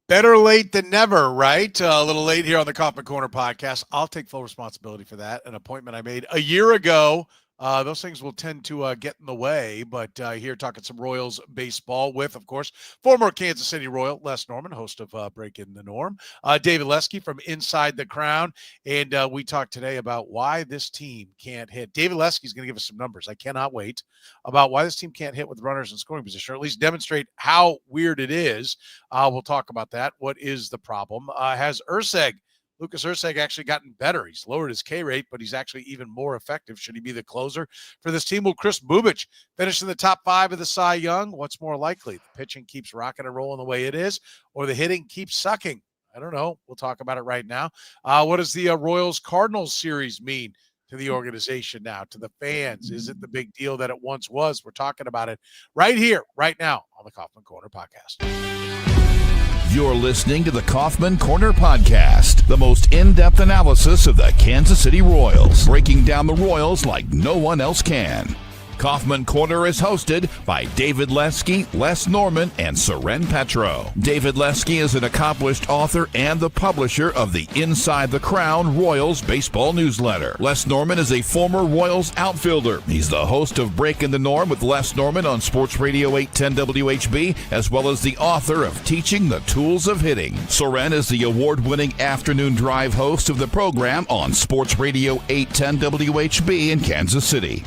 Better late than never, right? A little late here on the Kaufman Corner podcast. I'll take full responsibility for that. An appointment I made a year ago. Those things will tend to get in the way, but here talking some Royals baseball with, of course, former Kansas City Royal Les Norman, host of Breaking the Norm, David Lesky from Inside the Crown, and we talked today about why this team can't hit. David Lesky is going to give us some numbers. I cannot wait about why this team can't hit with runners in scoring position, or at least demonstrate how weird it is. We'll talk about that. What is the problem? Has Lucas Erceg actually gotten better? He's lowered his K rate, but he's actually even more effective. Should he be the closer for this team? Will Kris Bubic finish in the top 5 of the Cy Young? What's more likely? The pitching keeps rocking and rolling the way it is, or the hitting keeps sucking? I don't know. We'll talk about it right now. What does the Royals-Cardinals series mean to the organization now, to the fans? Is it the big deal that it once was? We're talking about it right here, right now on the Kaufman Corner podcast. You're listening to the Kaufman Corner Podcast, the most in-depth analysis of the Kansas City Royals, breaking down the Royals like no one else can. Kaufman Corner is hosted by David Lesky, Les Norman, and Soren Petro. David Lesky is an accomplished author and the publisher of the Inside the Crown Royals baseball newsletter. Les Norman is a former Royals outfielder. He's the host of Breaking the Norm with Les Norman on Sports Radio 810 WHB, as well as the author of Teaching the Tools of Hitting. Soren is the award-winning afternoon drive host of the program on Sports Radio 810 WHB in Kansas City.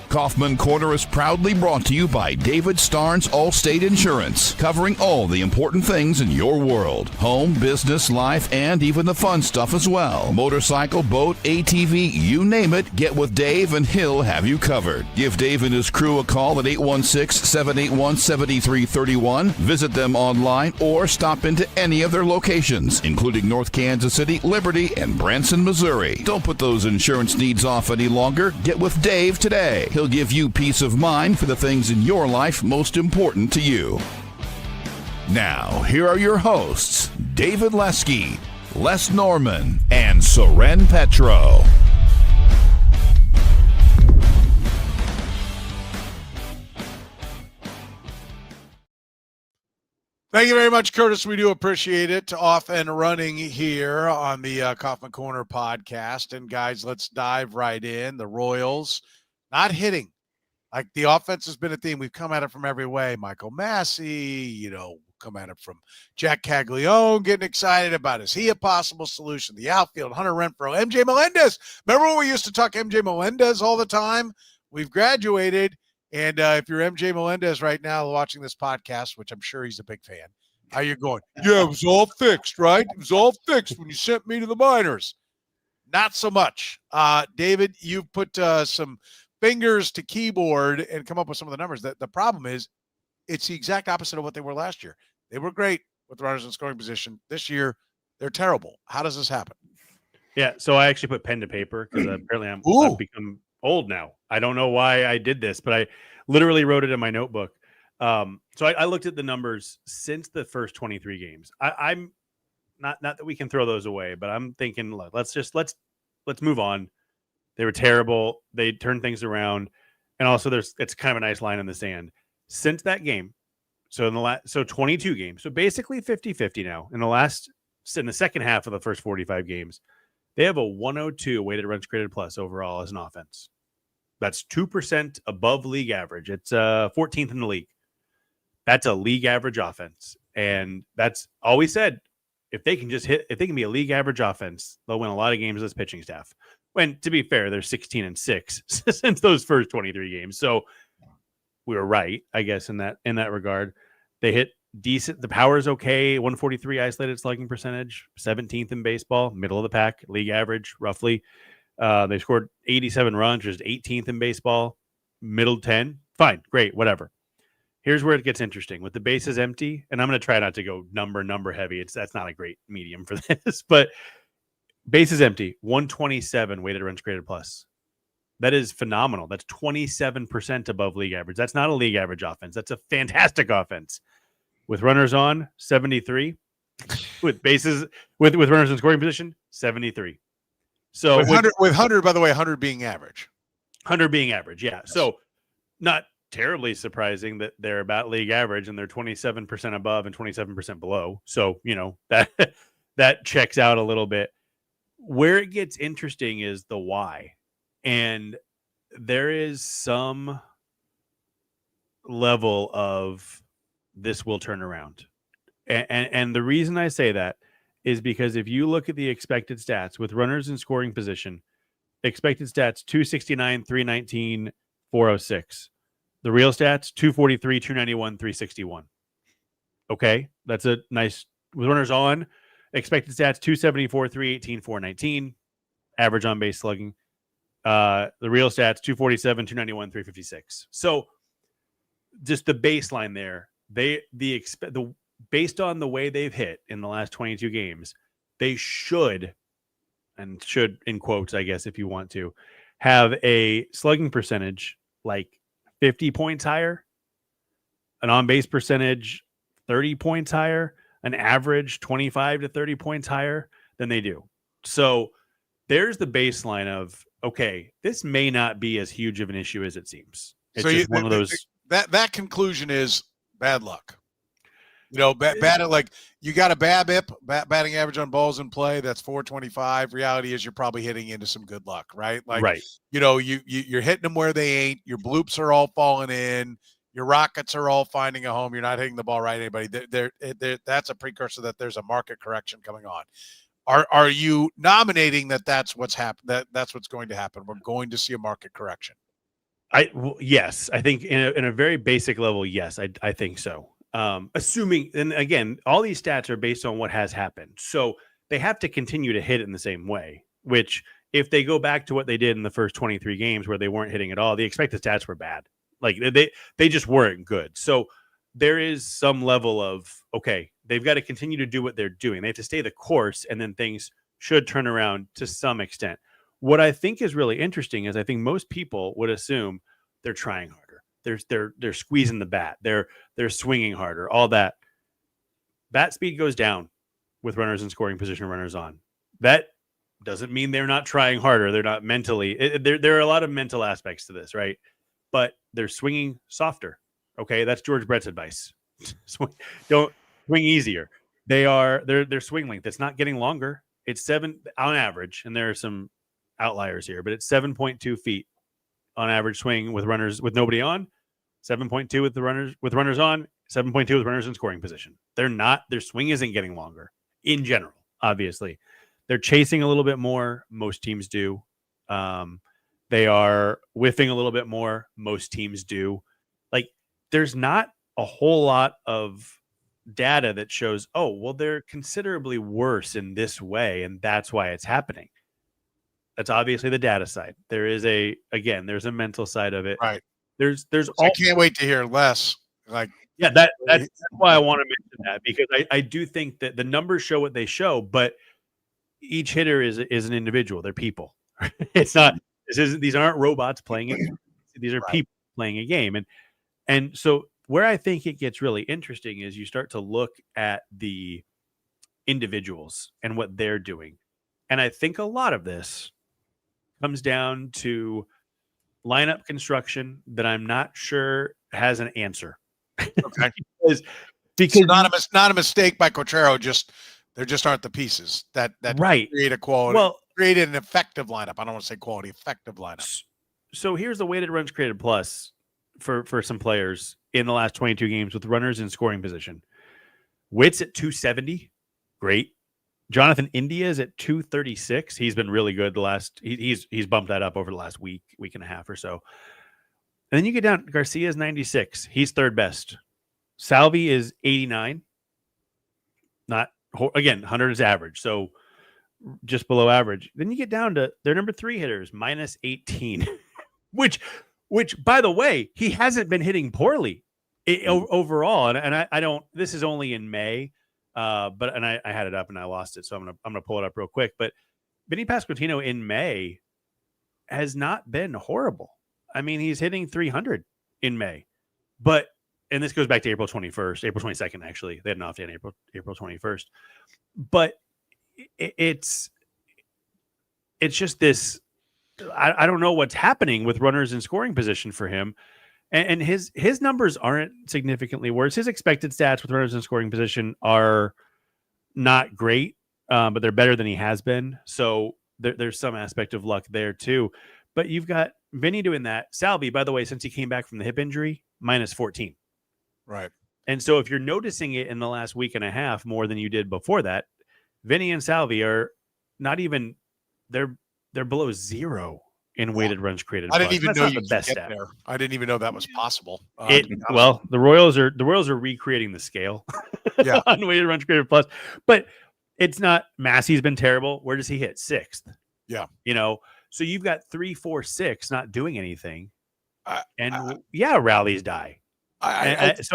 Kaufman Corner is proudly brought to you by David Starnes Allstate Insurance, covering all the important things in your world. Home, business, life, and even the fun stuff as well. Motorcycle, boat, ATV, you name it, get with Dave and he'll have you covered. Give Dave and his crew a call at 816-781-7331. Visit them online or stop into any of their locations, including North Kansas City, Liberty, and Branson, Missouri. Don't put those insurance needs off any longer. Get with Dave today. He'll give you peace of mind for the things in your life most important to you. Now, here are your hosts, David Lesky, Les Norman, and Soren Petro. Thank you very much, Curtis. We do appreciate it. Off and running here on the Kaufman Corner podcast. And guys, let's dive right in. The Royals not hitting. Like, the offense has been a theme. We've come at it from every way. Michael Massey, come at it from Jack Caglione, getting excited about, is he a possible solution? The outfield, Hunter Renfroe, MJ Melendez. Remember when we used to talk MJ Melendez all the time? We've graduated. And if you're MJ Melendez right now watching this podcast, which I'm sure he's a big fan, how you going? Yeah, it was all fixed, right? It was all fixed when you sent me to the minors. Not so much. David, you've put some fingers to keyboard and come up with some of the numbers. The problem is it's the exact opposite of what they were last year. They were great with runners in scoring position. This year, they're terrible. How does this happen? Yeah, so I actually put pen to paper because apparently I've become old now. I don't know why I did this, but I literally wrote it in my notebook. So I looked at the numbers since the first 23 games. I'm not that we can throw those away, but I'm thinking let's move on. They were terrible. They turned things around. And also it's kind of a nice line in the sand. Since that game, so 22 games, so basically 50-50 now. In the second half of the first 45 games, they have a 102 weighted runs created plus overall as an offense. That's 2% above league average. It's 14th in the league. That's a league average offense. And that's all we said. If they can be a league average offense, they'll win a lot of games with this pitching staff. When, to be fair, they're 16-6 since those first 23 games. So we were right, I guess, in that regard. They hit decent. The power is okay. 143 isolated slugging percentage, 17th in baseball, middle of the pack, league average, roughly. They scored 87 runs, which is 18th in baseball, middle 10. Fine, great, whatever. Here's where it gets interesting. With the bases empty, and I'm going to try not to go number heavy. That's not a great medium for this, but bases empty, 127 weighted runs created plus. That is phenomenal. That's 27% above league average. That's not a league average offense. That's a fantastic offense. With runners on, 73. With bases, with runners in scoring position, 73. So with Hunter, by the way, 100 being average. 100 being average, yeah. Yes. So not terribly surprising that they're about league average and they're 27% above and 27% below. So, that checks out a little bit. Where it gets interesting is the why. And there is some level of this will turn around. And the reason I say that is because if you look at the expected stats with runners in scoring position, expected stats 269, 319, 406. The real stats 243, 291, 361. Okay, that's a nice with runners on. Expected stats 274, 318, 419. Average on base slugging. The real stats 247, 291, 356. So just the baseline there, based on the way they've hit in the last 22 games, they should in quotes, I guess, if you want to, have a slugging percentage like 50 points higher, an on-base percentage 30 points higher, an average 25 to 30 points higher than they do. So there's the baseline of, okay, this may not be as huge of an issue as it seems. It's just one of those. That conclusion is bad luck. Bad like you got a BABIP, batting average on balls in play. That's 425. Reality is you're probably hitting into some good luck, right? Like, right. You're hitting them where they ain't. Your bloops are all falling in. Your rockets are all finding a home. You're not hitting the ball right. Anybody? That's a precursor that there's a market correction coming on. Are you nominating that's what's happened? That's what's going to happen. We're going to see a market correction. Yes, I think in a very basic level, yes, I think so. Assuming, and again, all these stats are based on what has happened. So they have to continue to hit it in the same way, which if they go back to what they did in the first 23 games where they weren't hitting at all, the expected stats were bad. Like they just weren't good. So there is some level of, okay, they've got to continue to do what they're doing. They have to stay the course, and then things should turn around to some extent. What I think is really interesting is I think most people would assume they're trying harder. They're squeezing the bat. They're swinging harder. All that. Bat speed goes down with runners in scoring position, runners on. That doesn't mean they're not trying harder. They're not mentally. There are a lot of mental aspects to this, right? But they're swinging softer. Okay, that's George Brett's advice. Don't swing easier. Their swing length. It's not getting longer. It's 7 on average, and there are some outliers here, but it's 7.2 feet on average swing with runners with nobody on, 7.2 with runners on, 7.2 with runners in scoring position. Their swing isn't getting longer in general. Obviously, they're chasing a little bit more. Most teams do. They are whiffing a little bit more. Most teams do. Like, there's not a whole lot of data that shows, oh, well, they're considerably worse in this way, and that's why it's happening. That's obviously the data side. There is there's a mental side of it. Right. There's I can't wait to hear less. Like, yeah, that's why I want to mention that, because I do think that the numbers show what they show, but each hitter is an individual. They're people. It's not. These aren't robots playing it. These are people playing a game, and so where I think it gets really interesting is you start to look at the individuals and what they're doing, and I think a lot of this comes down to lineup construction that I'm not sure has an answer. Okay. because not a mistake by Cotrero. There just aren't the pieces that right. create a quality. Well, created an effective lineup. I don't want to say quality, effective lineup. So here's the weighted runs created plus for some players in the last 22 games with runners in scoring position. Witt's at 270. Great. Jonathan India is at 236. He's been really good he's bumped that up over the last week and a half or so. And then you get down, Garcia's 96. He's third best. Salvi is 89. Again, 100 is average, so just below average. Then you get down to their number 3 hitters, minus 18, which by the way, he hasn't been hitting poorly overall. And I don't. This is only in May. But I had it up and I lost it, so I'm gonna pull it up real quick. But Vinny Pasquantino in May has not been horrible. I mean, he's hitting 300 in May, and this goes back to April 22nd. Actually, they had an off day on April 21st. But it's just this. I don't know what's happening with runners in scoring position for him, And his numbers aren't significantly worse. His expected stats with runners in scoring position are not great, but they're better than he has been. So there's some aspect of luck there too. But you've got Vinny doing that. Salvi, by the way, since he came back from the hip injury, minus 14. Right. And so if you're noticing it in the last week and a half more than you did before that, Vinny and Salvi are not even they're below 0 in weighted runs created. I didn't even know you the best could get stat there. I didn't even know that was possible. Well, the Royals are recreating the scale on weighted runs created plus, but it's not. Massey's been terrible. Where does he hit? 6th. Yeah. So you've got 3, 4, 6 not doing anything. Rallies die. So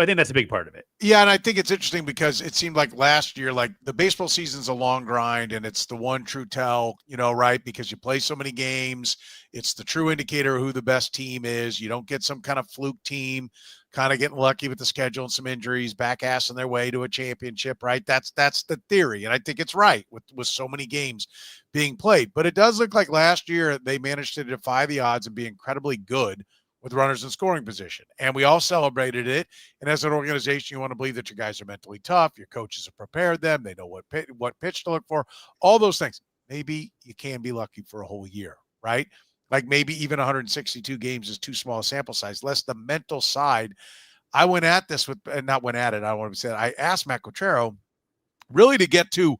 I think that's a big part of it. Yeah, and I think it's interesting because it seemed like last year, like the baseball season's a long grind, and it's the one true tell, right? Because you play so many games, it's the true indicator of who the best team is. You don't get some kind of fluke team kind of getting lucky with the schedule and some injuries, back-assing their way to a championship, right? That's the theory, and I think it's right with so many games being played. But it does look like last year they managed to defy the odds and be incredibly good with runners in scoring position. And we all celebrated it. And as an organization, you want to believe that your guys are mentally tough. Your coaches have prepared them. They know what pitch to look for, all those things. Maybe you can be lucky for a whole year, right? Like maybe even 162 games is too small a sample size, less the mental side. I went at this not went at it. I don't want to say that. I asked Matt Quatrero really to get to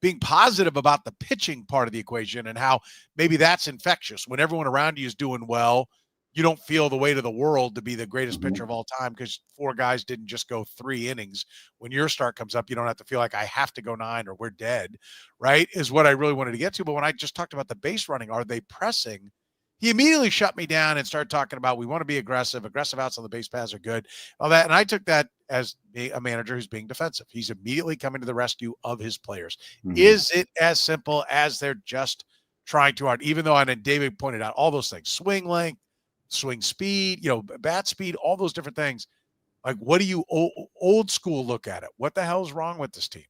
being positive about the pitching part of the equation and how maybe that's infectious. When everyone around you is doing well, you don't feel the weight of the world to be the greatest pitcher of all time because 4 guys didn't just go 3 innings. When your start comes up, you don't have to feel like I have to go 9 or we're dead, right? Is what I really wanted to get to. But when I just talked about the base running, are they pressing? He immediately shut me down and started talking about we want to be aggressive. Aggressive outs on the base paths are good. All that. And I took that as a manager who's being defensive. He's immediately coming to the rescue of his players. Is it as simple as they're just trying too hard? Even though, and David pointed out all those things, swing length, swing speed, bat speed, all those different things. Like, what do you old school look at it? What the hell is wrong with this team?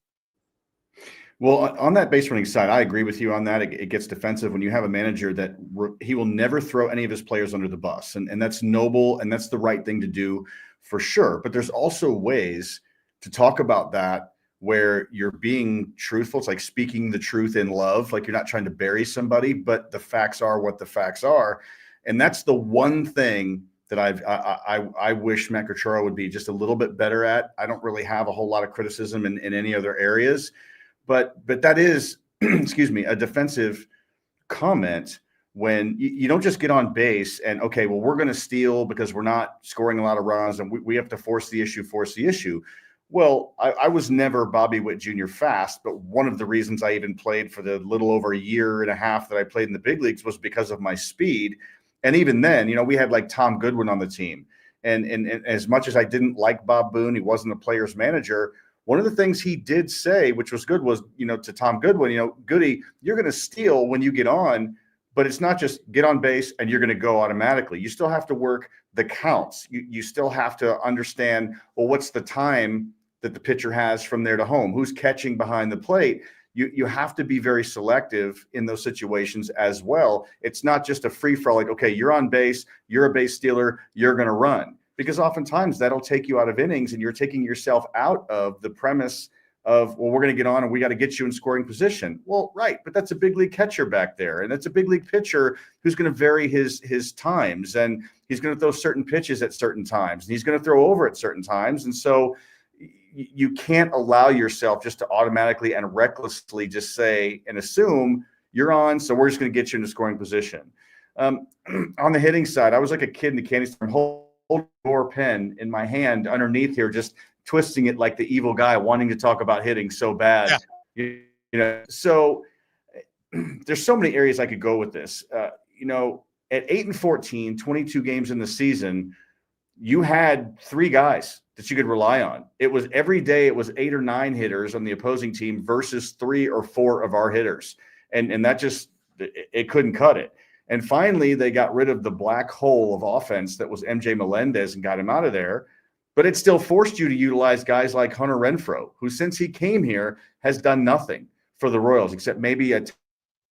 Well, on that base running side, I agree with you on that. It gets defensive when you have a manager that he will never throw any of his players under the bus. And that's noble, and that's the right thing to do for sure. But there's also ways to talk about that where you're being truthful. It's like speaking the truth in love. Like you're not trying to bury somebody, but the facts are what the facts are. And that's the one thing that I wish Matt Quatrero would be just a little bit better at. I don't really have a whole lot of criticism in any other areas, but that is, excuse me, a defensive comment when you don't just get on base and, okay, well, we're going to steal because we're not scoring a lot of runs and we have to force the issue. Well, I was never Bobby Witt Jr. fast, but one of the reasons I even played for the little over a year and a half that I played in the big leagues was because of my speed. And even then, we had like Tom Goodwin on the team. And as much as I didn't like Bob Boone, he wasn't a player's manager. One of the things he did say, which was good, was, to Tom Goodwin, Goody, you're going to steal when you get on, but it's not just get on base and you're going to go automatically. You still have to work the counts. You still have to understand, well, what's the time that the pitcher has from there to home? Who's catching behind the plate? You have to be very selective in those situations as well. It's not just a free-for-all, like, okay, you're on base, you're a base stealer, you're going to run. Because oftentimes that'll take you out of innings and you're taking yourself out of the premise of, well, we're going to get on and we got to get you in scoring position. Well, right, but that's a big league catcher back there. And that's a big league pitcher who's going to vary his times. And he's going to throw certain pitches at certain times. And he's going to throw over at certain times. And so you can't allow yourself just to automatically and recklessly just say and assume you're on, so we're just going to get you into scoring position. On the hitting side, I was like a kid in the candy store, holding a pen in my hand underneath here, just twisting it like the evil guy, wanting to talk about hitting so bad. Yeah. So there's so many areas I could go with this. At 8-14, 22 games in the season, you had 3 guys that you could rely on. It was every day, it was 8 or 9 hitters on the opposing team versus 3 or 4 of our hitters. And that just, it couldn't cut it. And finally, they got rid of the black hole of offense that was MJ Melendez and got him out of there. But it still forced you to utilize guys like Hunter Renfroe, who since he came here has done nothing for the Royals, except maybe a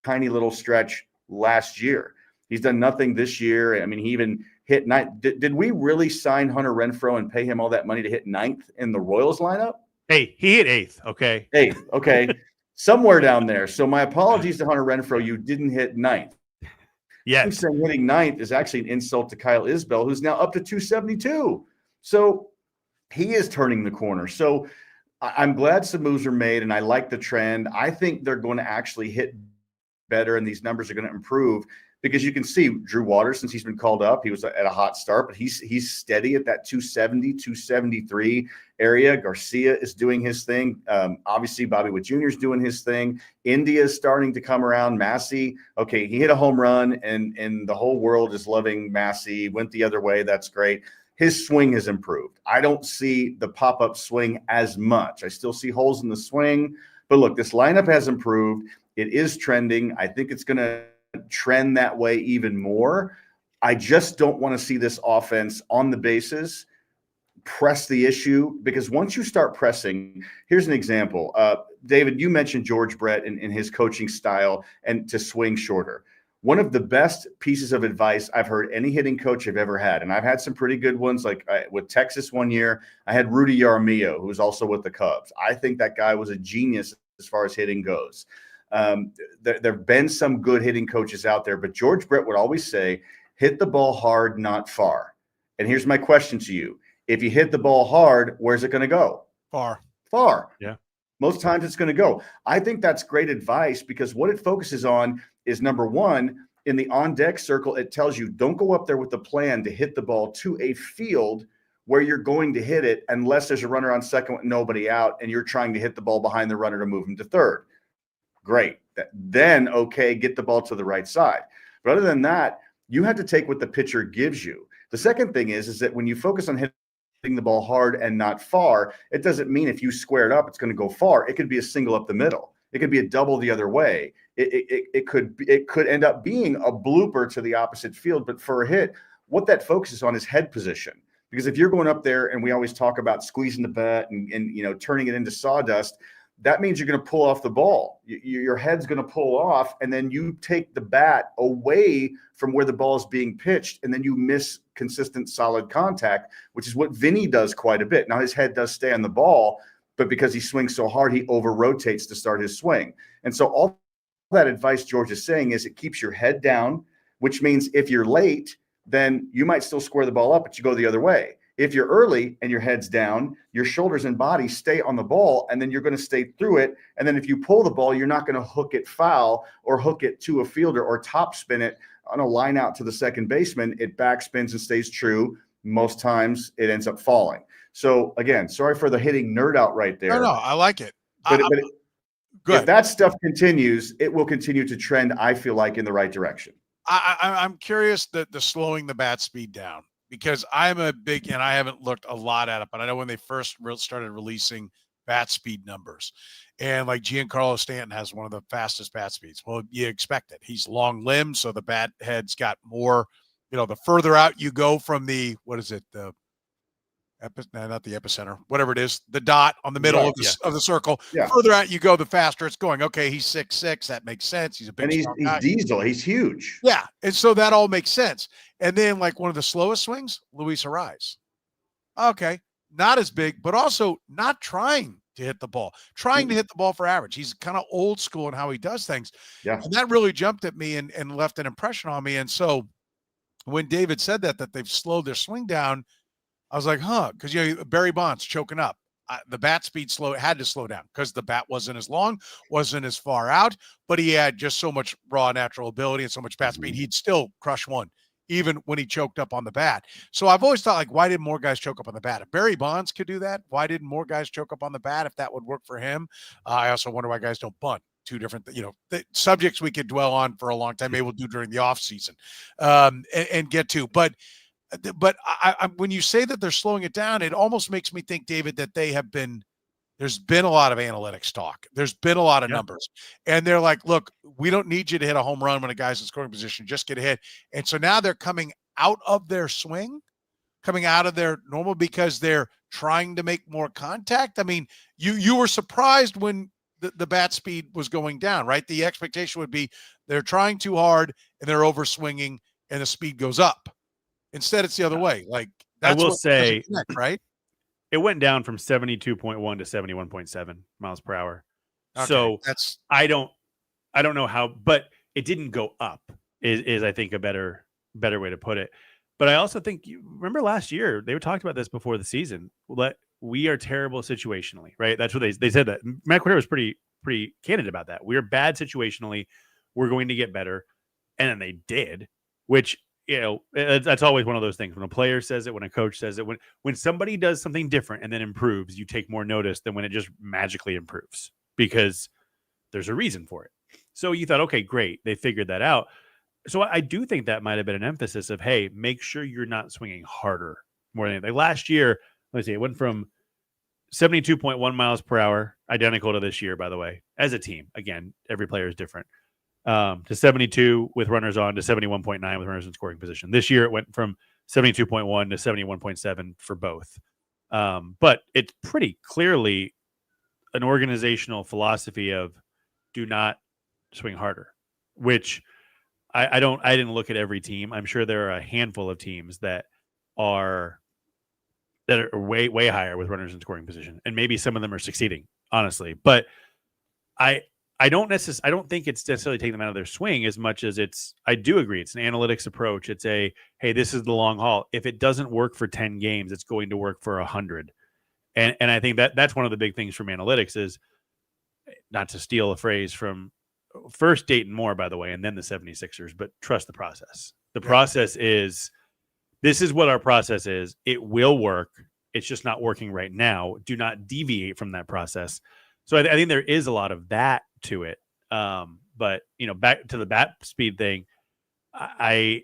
tiny little stretch last year. He's done nothing this year. I mean, he even hit ninth. Did we really sign Hunter Renfroe and pay him all that money to hit ninth in the Royals lineup? Hey, he hit eighth. Okay. Eighth. Okay. Somewhere down there. So my apologies to Hunter Renfroe. You didn't hit ninth. Yes. I'm saying hitting ninth is actually an insult to Kyle Isbell, who's now up to 272. So he is turning the corner. So I'm glad some moves are made, and I like the trend. I think they're going to actually hit better, and these numbers are going to improve because you can see Drew Waters, since he's been called up, he was at a hot start, but he's steady at that 270, 273 area. Garcia is doing his thing. Obviously, Bobby Witt Jr. is doing his thing. India is starting to come around. Massey, okay, he hit a home run, and the whole world is loving Massey. Went the other way. That's great. His swing has improved. I don't see the pop-up swing as much. I still see holes in the swing. But look, this lineup has improved. It is trending. I think it's going to trend that way even more. I just don't want to see this offense on the bases press the issue, because once you start pressing, here's an example. David, you mentioned George Brett in his coaching style and to swing shorter. One of the best pieces of advice I've heard any hitting coach I've ever had, and I've had some pretty good ones, like with Texas one year, I had Rudy Jaramillo, who was also with the Cubs. I think that guy was a genius as far as hitting goes. There have been some good hitting coaches out there, but George Brett would always say, hit the ball hard, not far. And here's my question to you. If you hit the ball hard, where's it going to go? Far. Yeah. Most times it's going to go. I think that's great advice, because what it focuses on is, number one, in the on-deck circle, it tells you don't go up there with the plan to hit the ball to a field where you're going to hit it unless there's a runner on second with nobody out and you're trying to hit the ball behind the runner to move him to third. Great. Then, okay, get the ball to the right side. But other than that, you have to take what the pitcher gives you. The second thing is that when you focus on hitting the ball hard and not far, it doesn't mean if you square it up, it's going to go far. It could be a single up the middle. It could be a double the other way. It could end up being a blooper to the opposite field. But for a hit, what that focuses on is head position. Because if you're going up there, and we always talk about squeezing the bat and turning it into sawdust, that means you're going to pull off the ball. Your head's going to pull off, and then you take the bat away from where the ball is being pitched, and then you miss consistent, solid contact, which is what Vinny does quite a bit. Now, his head does stay on the ball, but because he swings so hard, he over-rotates to start his swing. And so all that advice George is saying is it keeps your head down, which means if you're late, then you might still square the ball up, but you go the other way. If you're early and your head's down, your shoulders and body stay on the ball, and then you're going to stay through it. And then if you pull the ball, you're not going to hook it foul or hook it to a fielder or top spin it on a line out to the second baseman. It backspins and stays true. Most times it ends up falling. So again, sorry for the hitting nerd out right there. No, I like it. But Good. If that stuff continues, it will continue to trend, I feel like, in the right direction. I'm curious the slowing the bat speed down, because I'm a big, and I haven't looked a lot at it, but I know when they first started releasing bat speed numbers, and like Giancarlo Stanton has one of the fastest bat speeds. Well, you expect it. He's long limbed, so the bat head's got more, the further out you go from the, not the epicenter, whatever it is, the dot on the middle of the circle. Yeah. Further out you go, the faster it's going. Okay, he's 6'6". That makes sense. He's a big, and he's diesel. He's huge. Yeah, and so that all makes sense. And then, like, one of the slowest swings, Luis Arraez. Okay, not as big, but also not trying to hit the ball, trying to hit the ball for average. He's kind of old school in how he does things. Yeah, and that really jumped at me and left an impression on me. And so when David said that they've slowed their swing down, I was like, because Barry Bonds choking up. The bat speed had to slow down because the bat wasn't as long, wasn't as far out, but he had just so much raw natural ability and so much bat speed. He'd still crush one, even when he choked up on the bat. So I've always thought, like, why didn't more guys choke up on the bat? If Barry Bonds could do that, why didn't more guys choke up on the bat if that would work for him? I also wonder why guys don't bunt. Two different, the subjects we could dwell on for a long time. Maybe we'll do during the off season and get to, but I, when you say that they're slowing it down, it almost makes me think, David, that there's been a lot of analytics talk. There's been a lot of numbers, and they're like, look, we don't need you to hit a home run when a guy's in scoring position, just get a hit. And so now they're coming out of their swing, coming out of their normal, because they're trying to make more contact. I mean, you were surprised when the bat speed was going down, right? The expectation would be they're trying too hard and they're over swinging and the speed goes up. Instead, it's the other way. Like I will say, connect, right? It went down from 72.1 to 71.7 miles per hour. Okay, so that's I don't know how, but it didn't go up. Is I think a better way to put it. But I also think you remember last year they talked about this before the season. We are terrible situationally, right? That's what they said. That Matt Cordero was pretty candid about that. We are bad situationally. We're going to get better, and then they did, which. That's always one of those things when a player says it, when a coach says it, when somebody does something different and then improves, you take more notice than when it just magically improves because there's a reason for it. So you thought, okay, great. They figured that out. So I do think that might've been an emphasis of, hey, make sure you're not swinging harder more than anything. Last year, let's see, it went from 72.1 miles per hour, identical to this year, by the way, as a team. Again, every player is different. To 72 with runners on to 71.9 with runners in scoring position. This year it went from 72.1 to 71.7 for both. But it's pretty clearly an organizational philosophy of do not swing harder, which I didn't look at every team. I'm sure there are a handful of teams that are way, way higher with runners in scoring position. And maybe some of them are succeeding, honestly. But I don't think it's necessarily taking them out of their swing as much as I do agree. It's an analytics approach. It's hey, this is the long haul. If it doesn't work for 10 games, it's going to work for 100. And I think that's one of the big things from analytics is, not to steal a phrase from first Dayton Moore, by the way, and then the 76ers, but trust the process. The process this is what our process is. It will work. It's just not working right now. Do not deviate from that process. So I think there is a lot of that to it. But back to the bat speed thing, I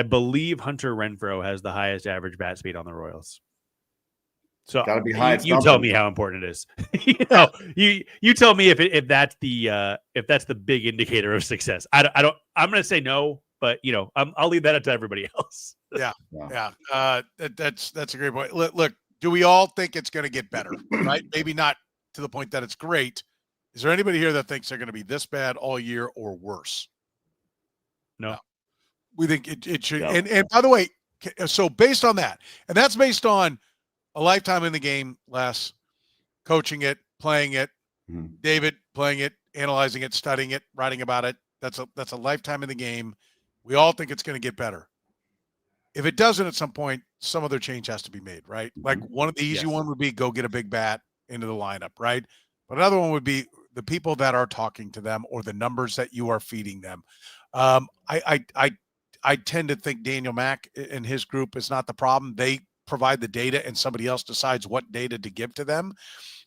believe Hunter Renfroe has the highest average bat speed on the Royals. So gotta be high. You tell me how important it is. you tell me if that's the big indicator of success. I'm going to say no, but I'll leave that up to everybody else. Yeah. That's a great point. Look, do we all think it's going to get better? Right? Maybe not to the point that it's great. Is there anybody here that thinks they're going to be this bad all year or worse? No. We think it should. No. And by the way, so based on that, and that's based on a lifetime in the game, Les, coaching it, playing it, David playing it, analyzing it, studying it, writing about it. That's a lifetime in the game. We all think it's going to get better. If it doesn't at some point, some other change has to be made, right? Like one of the easy one would be go get a big bat into the lineup, right? But another one would be the people that are talking to them or the numbers that you are feeding them. I tend to think Daniel Mack and his group is not the problem. They provide the data and somebody else decides what data to give to them.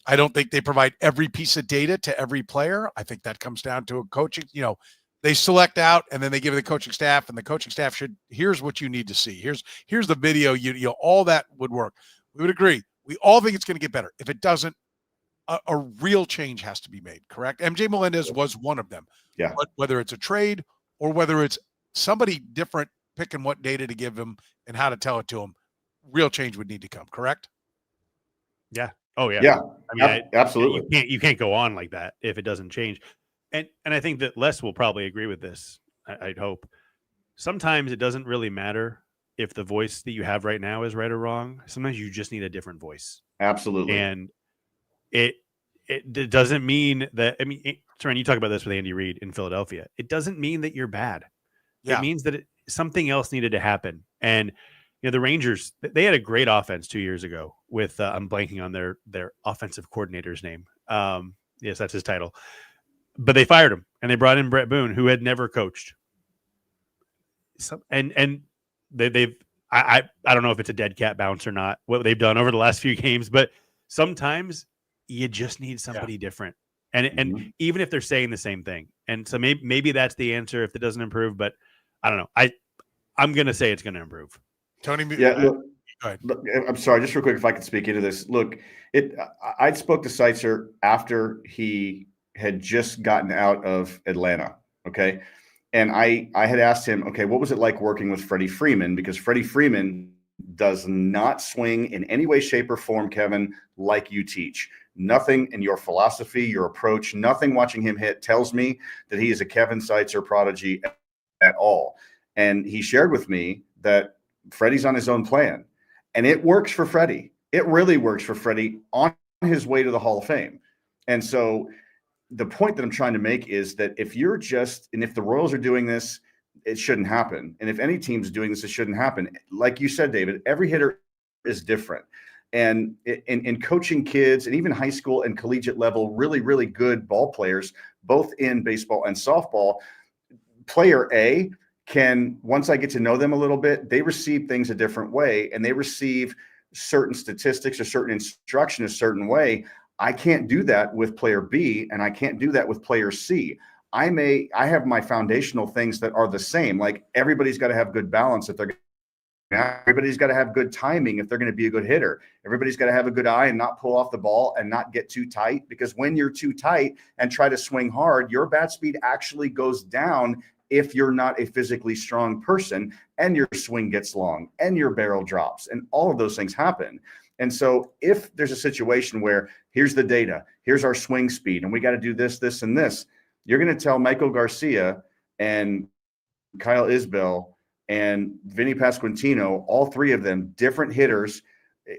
I don't think they provide every piece of data to every player. I think that comes down to a coaching, they select out and then they give the coaching staff, and the coaching staff here's what you need to see. Here's the video, all that would work. We would agree. We all think it's going to get better. If it doesn't, a real change has to be made, correct? MJ Melendez was one of them. Yeah. But whether it's a trade or whether it's somebody different picking what data to give him and how to tell it to him, real change would need to come, correct? Yeah. Oh, yeah. Yeah. I mean, absolutely. You can't go on like that if it doesn't change. And I think that Les will probably agree with this. I'd hope. Sometimes it doesn't really matter if the voice that you have right now is right or wrong. Sometimes you just need a different voice. Absolutely. And it doesn't mean that, Soren, you talk about this with Andy Reid in Philadelphia. It doesn't mean that you're bad. Yeah. It means that something else needed to happen. And the Rangers, they had a great offense 2 years ago with, I'm blanking on their offensive coordinator's name. Yes, that's his title. But they fired him and they brought in Brett Boone, who had never coached. I don't know if it's a dead cat bounce or not, what they've done over the last few games, but sometimes you just need somebody different. And even if they're saying the same thing. And so maybe that's the answer if it doesn't improve, but I don't know. I'm going to say it's going to improve. Tony, yeah, go ahead. I'm sorry, just real quick, if I could speak into this. Look, I spoke to Seitzer after he had just gotten out of Atlanta. Okay. And I had asked him, okay, what was it like working with Freddie Freeman? Because Freddie Freeman does not swing in any way, shape, or form, Kevin, like you teach. Nothing in your philosophy, your approach, nothing watching him hit tells me that he is a Kevin Seitzer prodigy at all. And he shared with me that Freddie's on his own plan, and it works for Freddie. It really works for Freddie on his way to the Hall of Fame. And so the point that I'm trying to make is that if the Royals are doing this, it shouldn't happen. And if any team's doing this, it shouldn't happen. Like you said, David, every hitter is different. And in coaching kids and even high school and collegiate level, really, really good ball players, both in baseball and softball, player A can, once I get to know them a little bit, they receive things a different way, and they receive certain statistics or certain instruction a certain way. I can't do that with player B, and I can't do that with player C. I have my foundational things that are the same. Like, everybody's got to have good balance if they're everybody's got to have good timing if they're going to be a good hitter. Everybody's got to have a good eye and not pull off the ball and not get too tight, because when you're too tight and try to swing hard, your bat speed actually goes down if you're not a physically strong person, and your swing gets long and your barrel drops, and all of those things happen. And so if there's a situation where here's the data, here's our swing speed, and we got to do this, this, and this, you're going to tell Michael Garcia and Kyle Isbell and Vinny Pasquantino, all three of them different hitters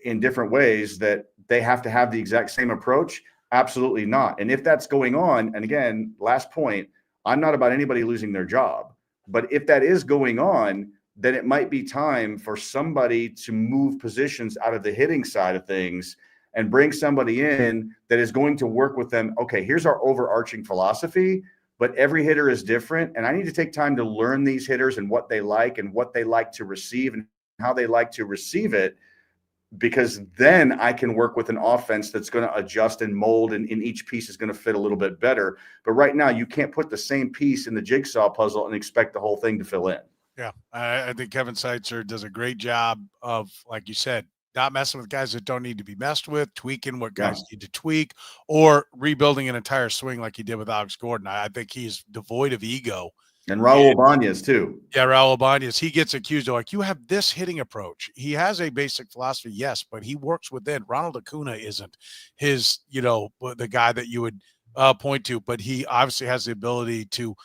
in different ways, that they have to have the exact same approach? Absolutely not. And if that's going on, and again, last point, I'm not about anybody losing their job, but if that is going on, then it might be time for somebody to move positions out of the hitting side of things and bring somebody in that is going to work with them. Okay, here's our overarching philosophy, but every hitter is different, and I need to take time to learn these hitters and what they like to receive and how they like to receive it, because then I can work with an offense that's going to adjust and mold, and each piece is going to fit a little bit better. But right now, you can't put the same piece in the jigsaw puzzle and expect the whole thing to fill in. Yeah, I think Kevin Seitzer does a great job of, like you said, not messing with guys that don't need to be messed with, tweaking what guys need to tweak, or rebuilding an entire swing like he did with Alex Gordon. I think he's devoid of ego. And Raul Ibanez too. Yeah, Raul Ibanez. He gets accused of, like, you have this hitting approach. He has a basic philosophy, yes, but he works within. Ronald Acuna isn't his, the guy that you would point to, but he obviously has the ability to,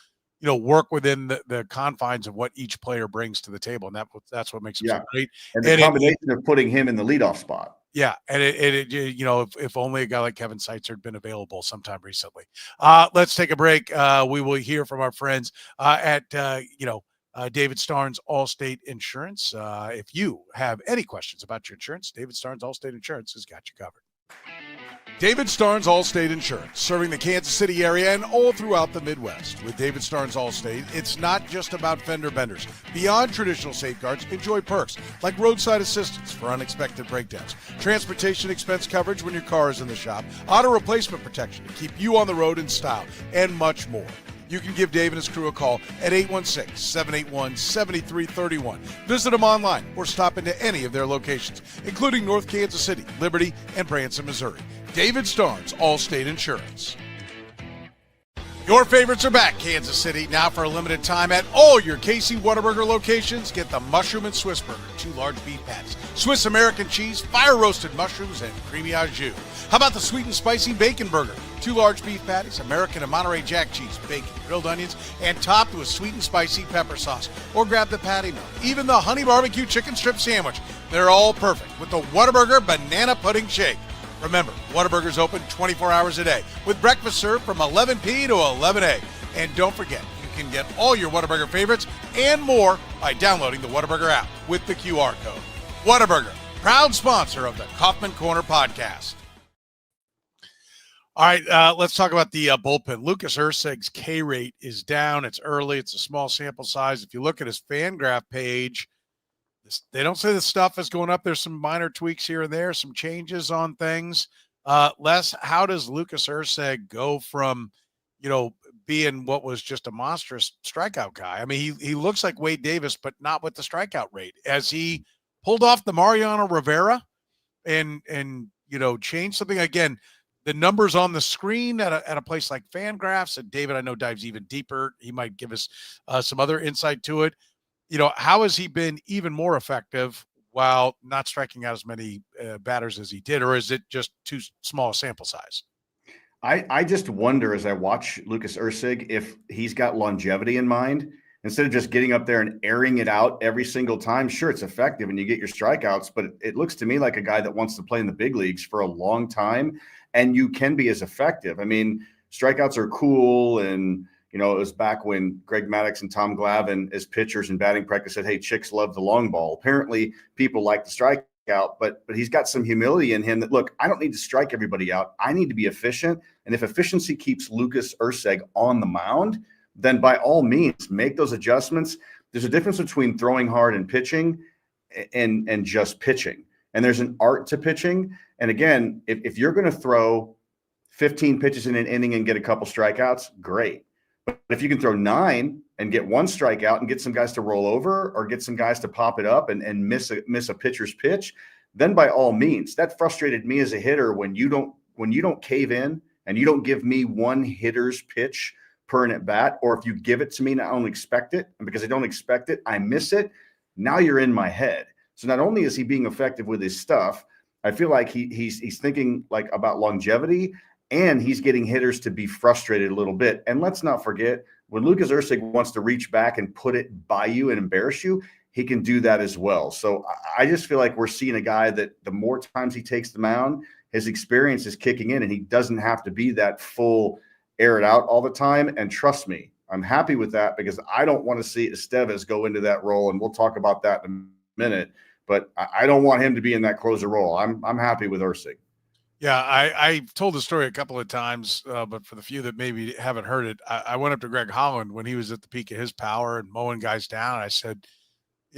work within the confines of what each player brings to the table. And that's what makes him so great. And the combination of putting him in the leadoff spot. Yeah. And if only a guy like Kevin Seitzer had been available sometime recently. Let's take a break. We will hear from our friends at David Starnes Allstate Insurance. If you have any questions about your insurance, David Starnes Allstate Insurance has got you covered. David Starnes Allstate Insurance, serving the Kansas City area and all throughout the Midwest. With David Starnes Allstate, it's not just about fender benders. Beyond traditional safeguards, enjoy perks like roadside assistance for unexpected breakdowns, transportation expense coverage when your car is in the shop, auto replacement protection to keep you on the road in style, and much more. You can give Dave and his crew a call at 816-781-7331. Visit them online or stop into any of their locations, including North Kansas City, Liberty, and Branson, Missouri. David Starnes, Allstate Insurance. Your favorites are back, Kansas City. Now for a limited time at all your KC Whataburger locations, get the Mushroom and Swiss Burger, 2 large beef patties, Swiss American cheese, fire-roasted mushrooms, and creamy au jus. How about the sweet and spicy bacon burger? 2 large beef patties, American and Monterey Jack cheese, bacon, grilled onions, and topped with sweet and spicy pepper sauce. Or grab the patty melt, even the honey barbecue chicken strip sandwich. They're all perfect with the Whataburger Banana Pudding Shake. Remember, Whataburger's open 24 hours a day with breakfast served from 11 p. to 11 a. And don't forget, you can get all your Whataburger favorites and more by downloading the Whataburger app with the QR code. Whataburger, proud sponsor of the Kaufman Corner podcast. All right, let's talk about the bullpen. Lucas Erceg's K rate is down. It's early. It's a small sample size. If you look at his FanGraph page, they don't say the stuff is going up. There's some minor tweaks here and there, some changes on things. Les, how does Lucas Erceg go from, being what was just a monstrous strikeout guy? I mean, he looks like Wade Davis, but not with the strikeout rate. As he pulled off the Mariano Rivera and changed something again. The numbers on the screen at a place like FanGraphs, and David, I know, dives even deeper. He might give us some other insight to it. How has he been even more effective while not striking out as many batters as he did, or is it just too small a sample size? I just wonder, as I watch Lucas Erceg, if he's got longevity in mind. instead of just getting up there and airing it out every single time. Sure, it's effective and you get your strikeouts, but it looks to me like a guy that wants to play in the big leagues for a long time, and you can be as effective. I mean, strikeouts are cool, and it was back when Greg Maddux and Tom Glavine as pitchers in batting practice said, hey, chicks love the long ball. Apparently people like the strikeout, but he's got some humility in him that, look, I don't need to strike everybody out. I need to be efficient. And if efficiency keeps Lucas Erceg on the mound, then by all means, make those adjustments. There's a difference between throwing hard and pitching and just pitching. And there's an art to pitching. And again, if you're going to throw 15 pitches in an inning and get a couple strikeouts, great. But if you can throw 9 and get 1 strikeout and get some guys to roll over or get some guys to pop it up and miss a pitcher's pitch, then by all means. That frustrated me as a hitter when you don't cave in and you don't give me 1 hitter's pitch per an at bat, or if you give it to me and I don't expect it, and because I don't expect it, I miss it. Now you're in my head. So not only is he being effective with his stuff, I feel like he's thinking like about longevity, and he's getting hitters to be frustrated a little bit. And let's not forget, when Lucas Erceg wants to reach back and put it by you and embarrass you, he can do that as well. So I just feel like we're seeing a guy that the more times he takes the mound, his experience is kicking in, and he doesn't have to be that full air it out all the time. And trust me, I'm happy with that because I don't want to see Estevez go into that role. And we'll talk about that in a minute, but I don't want him to be in that closer role. I'm happy with Erceg. Yeah, I told the story a couple of times, but for the few that maybe haven't heard it, I went up to Greg Holland when he was at the peak of his power and mowing guys down. I said,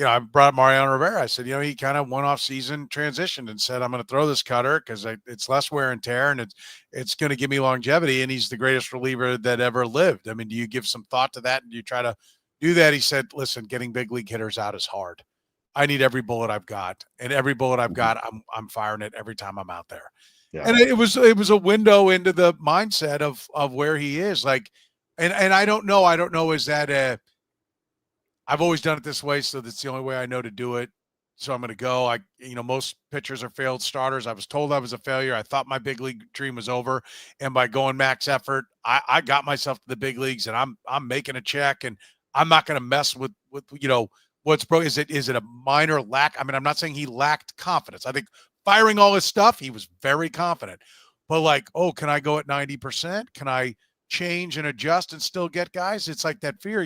I brought up Mariano Rivera. I said, he kind of went off season, transitioned, and said, I'm going to throw this cutter because it's less wear and tear, and it's going to give me longevity. And he's the greatest reliever that ever lived. I mean, do you give some thought to that? And do you try to do that? He said, listen, getting big league hitters out is hard. I need every bullet I've got, and every bullet I've got, I'm firing it every time I'm out there. Yeah. And it was a window into the mindset of where he is. Like, and I don't know. Is that I've always done it this way, so that's the only way I know to do it. So I'm going to go. Most pitchers are failed starters. I was told I was a failure. I thought my big league dream was over, and by going max effort, I got myself to the big leagues, and I'm making a check, and I'm not going to mess with what's broken. Is it a minor lack? I mean, I'm not saying he lacked confidence. I think firing all his stuff, he was very confident. But like, can I go at 90%? Can I change and adjust and still get guys? It's like that fear,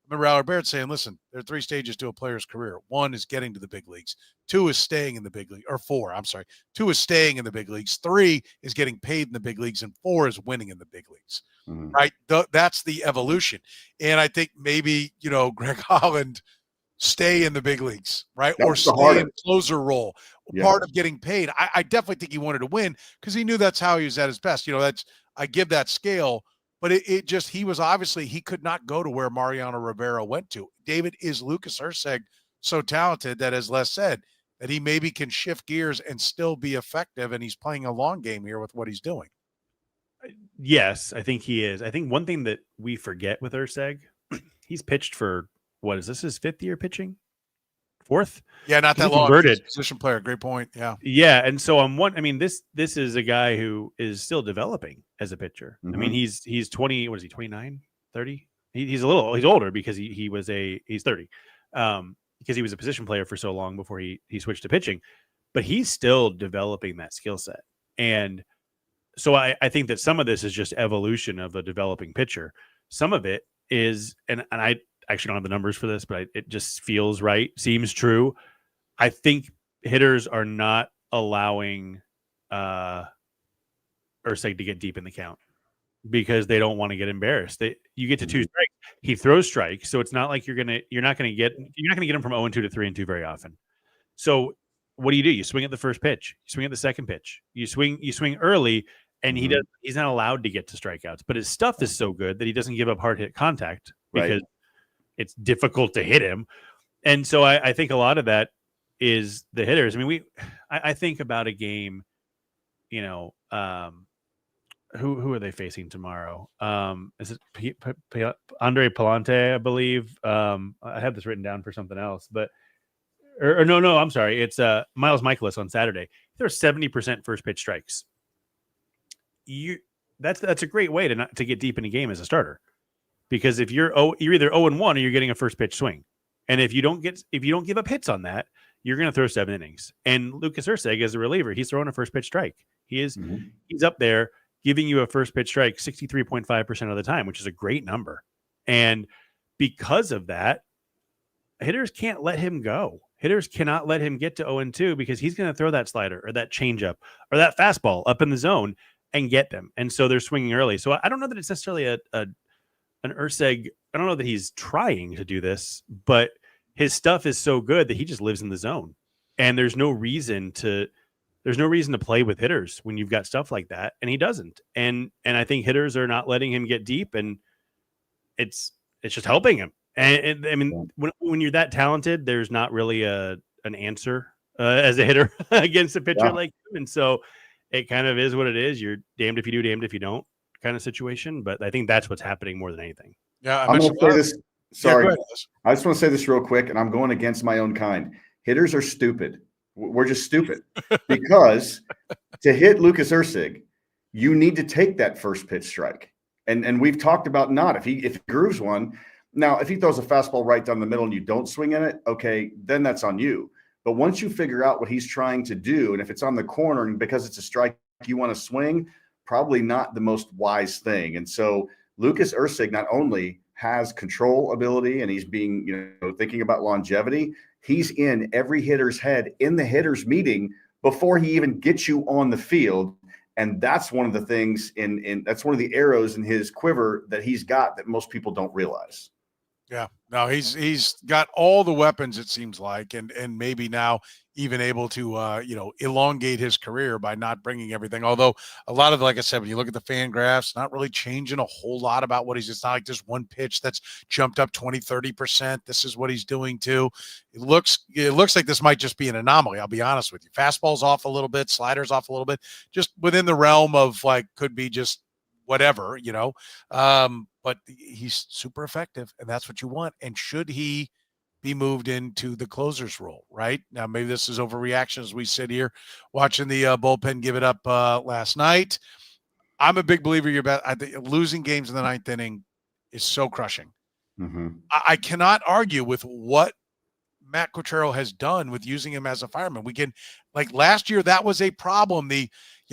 Remember Albert Baird saying, listen, there are 3 stages to a player's career. 1 is getting to the big leagues. 2 is staying in the big league, or 4, I'm sorry. 2 is staying in the big leagues. 3 is getting paid in the big leagues, and 4 is winning in the big leagues, right? That's the evolution. And I think maybe, Greg Holland stay in the big leagues, right? Or stay in closer role. Yeah. Part of getting paid. I definitely think he wanted to win because he knew that's how he was at his best. I give that scale. But he could not go to where Mariano Rivera went to. David, is Lucas Erceg so talented that, as Les said, that he maybe can shift gears and still be effective, and he's playing a long game here with what he's doing? Yes, I think he is. I think one thing that we forget with Erceg, he's pitched for, what is this, his 5th year pitching? 4th? Yeah, not that long. Converted. Position player. Great point. Yeah. Yeah. And so this is a guy who is still developing as a pitcher. I mean, he's 20, what is he, 29, 30? He's older because he's 30. Because he was a position player for so long before he switched to pitching, but he's still developing that skill set. And so I think that some of this is just evolution of a developing pitcher. Some of it is, and I actually don't have the numbers for this, but it just feels right, seems true. I think hitters are not allowing Erceg to get deep in the count because they don't want to get embarrassed. You get to 2 strikes, he throws strikes, so it's not like you're not going to get him from 0-2 to 3-2 very often. So what do? You swing at the first pitch, you swing at the second pitch, you swing early, and he's not allowed to get to strikeouts. But his stuff is so good that he doesn't give up hard hit contact because it's difficult to hit him. And so I think a lot of that is the hitters. I mean, I think about a game, who are they facing tomorrow? Is it Andre Palante, I believe? I have this written down for something else, but no, I'm sorry. It's Miles Michaelis on Saturday. There are 70% first pitch strikes. That's a great way to get deep in a game as a starter, because if you're either 0-1 or you're getting a first pitch swing. And if you don't give up hits on that, you're going to throw 7 innings. And Lucas Erceg as a reliever, he's throwing a first pitch strike. He's up there giving you a first pitch strike 63.5% of the time, which is a great number. And because of that, hitters can't let him go. Hitters cannot let him get to 0-2 because he's going to throw that slider or that changeup or that fastball up in the zone and get them. And so they're swinging early. So I don't know that it's necessarily an Erceg. I don't know that he's trying to do this, but his stuff is so good that he just lives in the zone. And there's no reason to play with hitters when you've got stuff like that. And he doesn't. And I think hitters are not letting him get deep, and it's just helping him. And I mean, when you're that talented, there's not really an answer as a hitter against a pitcher like him. And so it kind of is what it is. You're damned if you do, damned if you don't kind of situation. But I think that's what's happening more than anything. Yeah, I'm going to say this. Sorry. Yeah, I just want to say this real quick, and I'm going against my own kind. Hitters are stupid. We're just stupid because to hit Lucas Erceg, you need to take that first pitch strike. And we've talked about if he grooves one. Now, if he throws a fastball right down the middle and you don't swing in it, okay, then that's on you. But once you figure out what he's trying to do, and if it's on the corner and because it's a strike you want to swing, probably not the most wise thing. And so Lucas Erceg not only has control ability and he's being, thinking about longevity, he's in every hitter's head in the hitter's meeting before he even gets you on the field. And that's one of the things that's one of the arrows in his quiver that he's got that most people don't realize. Yeah, no, he's got all the weapons, it seems like, and maybe now even able to elongate his career by not bringing everything. Although a lot of, like I said, when you look at the fan graphs, not really changing a whole lot about what it's not like this one pitch that's jumped up 20-30%. This is what he's doing too. It looks like this might just be an anomaly. I'll be honest with you. Fastball's off a little bit, sliders off a little bit, just within the realm of could be just whatever, but he's super effective, and that's what you want. And should he be moved into the closer's role right now? Maybe this is overreaction as we sit here watching the bullpen give it up last night. I'm a big believer I think losing games in the 9th inning is so crushing. I cannot argue with what Matt Quatrero has done with using him as a fireman. We can, last year, that was a problem.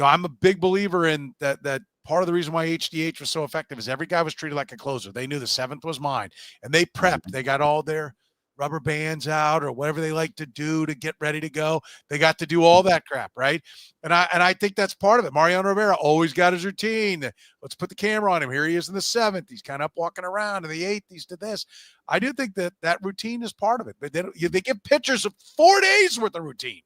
I'm a big believer in that part of the reason why HDH was so effective is every guy was treated like a closer. They knew the 7th was mine, and they prepped. They got all their rubber bands out or whatever they like to do to get ready to go. They got to do all that crap, right? And I think that's part of it. Mariano Rivera always got his routine. Let's put the camera on him. Here he is in the 7th. He's kind of walking around. In the 8th, he's to this. I do think that routine is part of it. But they give pitchers 4 days worth of routine,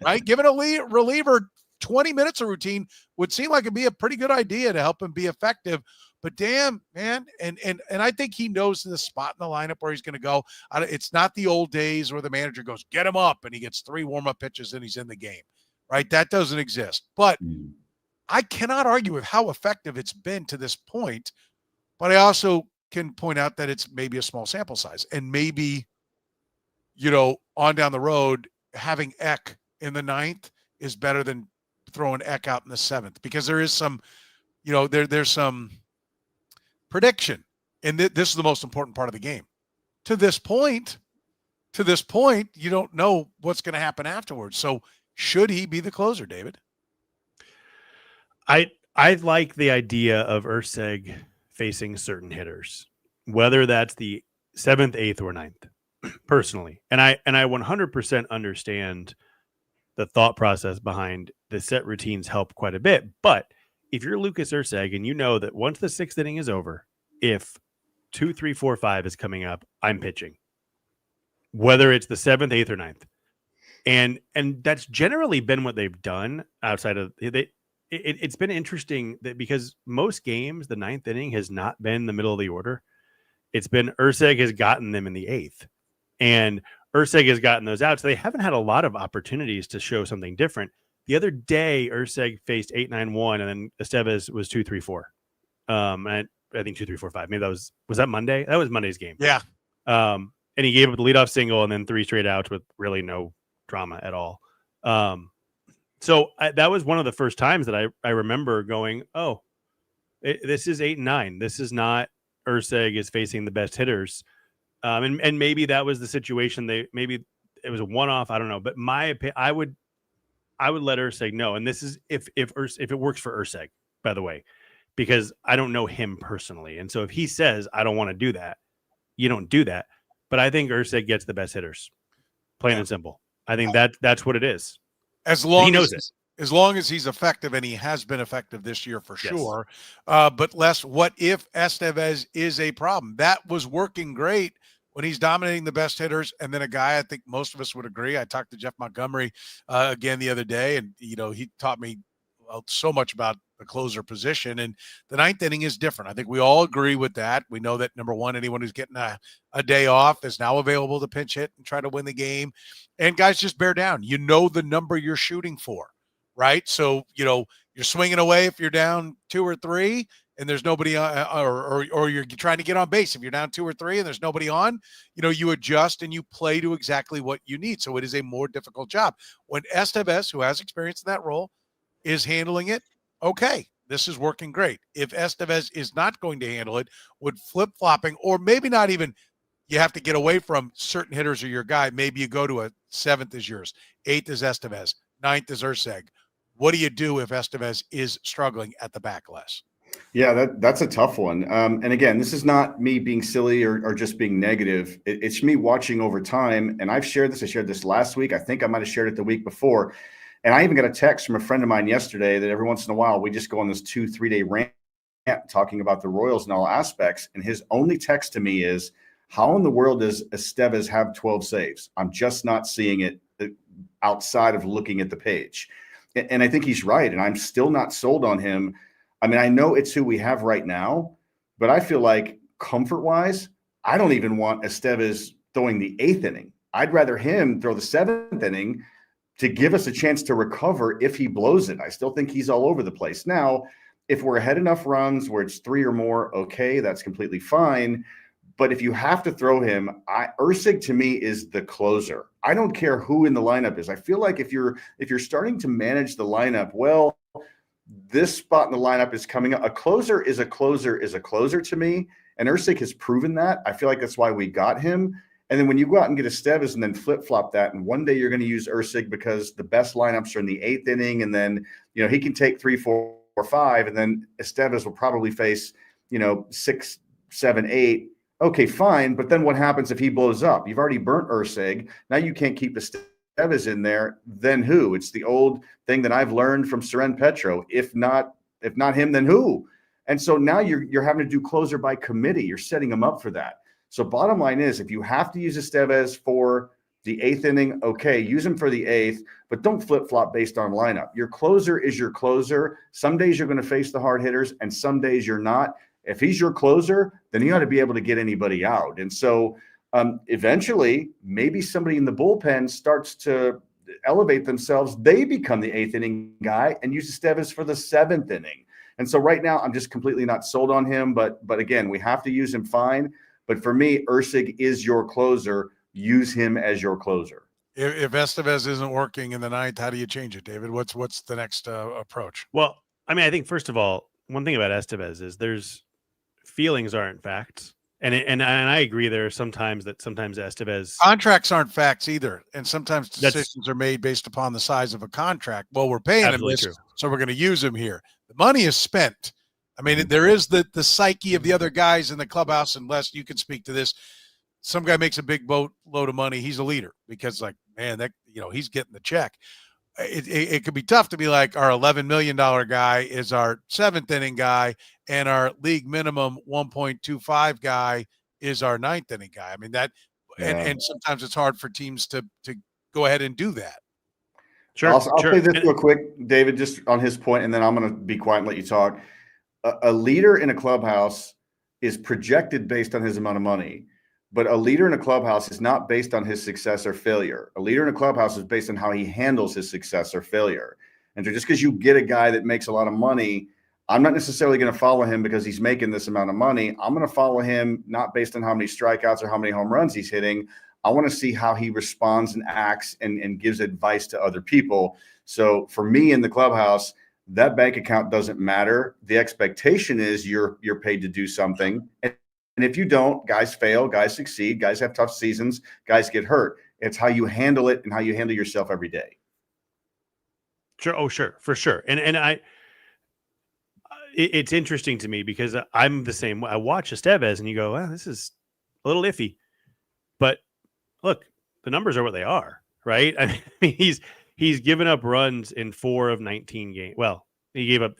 right? Giving a reliever 20 minutes of routine would seem like it'd be a pretty good idea to help him be effective. But damn, man, and I think he knows the spot in the lineup where he's going to go. It's not the old days where the manager goes, get him up, and he gets 3 warm-up pitches and he's in the game, right? That doesn't exist. But I cannot argue with how effective it's been to this point, but I also can point out that it's maybe a small sample size. And maybe, on down the road, having Eck in the 9th is better than throwing Eck out in the 7th, because there is some, there's some prediction, and this is the most important part of the game. To this point, you don't know what's going to happen afterwards. So should he be the closer, David? I like the idea of Erceg facing certain hitters, whether that's the 7th, 8th, or 9th, personally. And I 100% understand the thought process behind the set routines help quite a bit. But if you're Lucas Erceg and you know that once the 6th inning is over, if 2, 3, 4, 5 is coming up, I'm pitching, whether it's the 7th, 8th, or 9th. And that's generally been what they've done outside of it's been interesting that because most games, the 9th inning has not been the middle of the order. It's been Erceg has gotten them in the 8th, and Erceg has gotten those out. So they haven't had a lot of opportunities to show something different. The other day, Erceg faced 8-9-1, and then Estevez was 2-3-4. And I think 2-3-4-5. Maybe that was that Monday? That was Monday's game. Yeah. And he gave up the leadoff single and then 3 straight outs with really no drama at all. So that was one of the first times that I remember going, this is 8-9. This is not Erceg is facing the best hitters. And maybe that was the situation. Maybe it was a one-off. I don't know. But my opinion, I would let Erceg know. And this is if it works for Erceg, by the way, because I don't know him personally. And so if he says, I don't want to do that, you don't do that. But I think Erceg gets the best hitters, plain and simple. I think that's what it is. As long he knows as it. As long as he's effective, and he has been effective this year for sure. But Les, what if Estevez is a problem? That was working great when he's dominating the best hitters. And then a guy, I think most of us would agree. I talked to Jeff Montgomery again the other day, and he taught me so much about the closer position. And the ninth inning is different. I think we all agree with that. We know that, number one, anyone who's getting a day off is now available to pinch hit and try to win the game. And guys, just bear down. You know the number you're shooting for. Right. So, you're swinging away if you're down 2 or 3 and there's nobody or you're trying to get on base. If you're down 2 or 3 and there's nobody on, you adjust and you play to exactly what you need. So it is a more difficult job. When Estevez, who has experience in that role, is handling it, okay, this is working great. If Estevez is not going to handle it, would flip-flopping, or maybe not even, you have to get away from certain hitters or your guy. Maybe you go to a 7th is yours, 8th is Estevez, 9th is Erceg. What do you do if Estevez is struggling at the back, Les? Yeah, that's a tough one. And again, this is not me being silly or just being negative. It's me watching over time. And I've shared this. I shared this last week. I think I might have shared it the week before. And I even got a text from a friend of mine yesterday that every once in a while we just go on this 2-3 day rant talking about the Royals in all aspects. And his only text to me is, how in the world does Estevez have 12 saves? I'm just not seeing it outside of looking at the page. And I think he's right. And I'm still not sold on him. I mean, I know it's who we have right now, but I feel like comfort-wise, I don't even want Estevez throwing the 8th inning. I'd rather him throw the 7th inning to give us a chance to recover if he blows it. I still think he's all over the place. Now, if we're ahead enough runs where it's 3 or more, okay, that's completely fine. But if you have to throw him, Erceg to me is the closer. I don't care who in the lineup is. I feel like if you're starting to manage the lineup, well, this spot in the lineup is coming up. A closer is a closer to me, and Erceg has proven that. I feel like that's why we got him. And then when you go out and get Estevez and then flip-flop that, and one day you're going to use Erceg because the best lineups are in the 8th inning, and then he can take 3, 4, or 5, and then Estevez will probably face 6, 7, 8. Okay, fine. But then what happens if he blows up? You've already burnt Erceg. Now you can't keep Estevez in there. Then who? It's the old thing that I've learned from Soren Petro. If not him, then who? And so now you're having to do closer by committee. You're setting him up for that. So bottom line is, if you have to use Estevez for the 8th inning, okay, use him for the 8th, but don't flip-flop based on lineup. Your closer is your closer. Some days you're going to face the hard hitters, and some days you're not. If he's your closer, then you ought to be able to get anybody out. And so eventually, maybe somebody in the bullpen starts to elevate themselves. They become the 8th inning guy and use Estevez for the 7th inning. And so right now, I'm just completely not sold on him. But again, we have to use him fine. But for me, Erceg is your closer. Use him as your closer. If Estevez isn't working in the 9th, how do you change it, David? What's the next approach? Well, I mean, I think first of all, one thing about Estevez is feelings aren't facts. And I agree there are sometimes Estevez contracts aren't facts either. And sometimes decisions are made based upon the size of a contract. Well, we're paying him this, so we're going to use him here. The money is spent. I mean, there is the psyche of the other guys in the clubhouse, and Les, you can speak to this. Some guy makes a big load of money. He's a leader because, like, man, that he's getting the check. It could be tough to be like, our $11 million guy is our 7th inning guy, and our league minimum 1.25 guy is our 9th inning guy. I mean, that, and sometimes it's hard for teams to go ahead and do that. Sure. I'll say this real quick, David, just on his point, and then I'm going to be quiet and let you talk. A leader in a clubhouse is projected based on his amount of money, but a leader in a clubhouse is not based on his success or failure. A leader in a clubhouse is based on how he handles his success or failure. And so just because you get a guy that makes a lot of money, I'm not necessarily going to follow him because he's making this amount of money. I'm going to follow him not based on how many strikeouts or how many home runs he's hitting. I want to see how he responds and acts and gives advice to other people. So for me in the clubhouse, that bank account doesn't matter. The expectation is you're paid to do something. And And if you don't, guys fail, guys succeed, guys have tough seasons, guys get hurt. It's how you handle it and how you handle yourself every day. Sure. Oh, sure. For sure. It's interesting to me because I'm the same. I watch Estevez and you go, well, this is a little iffy, but look, the numbers are what they are, right? I mean, he's given up runs in 4 of 19 games. Well, he gave up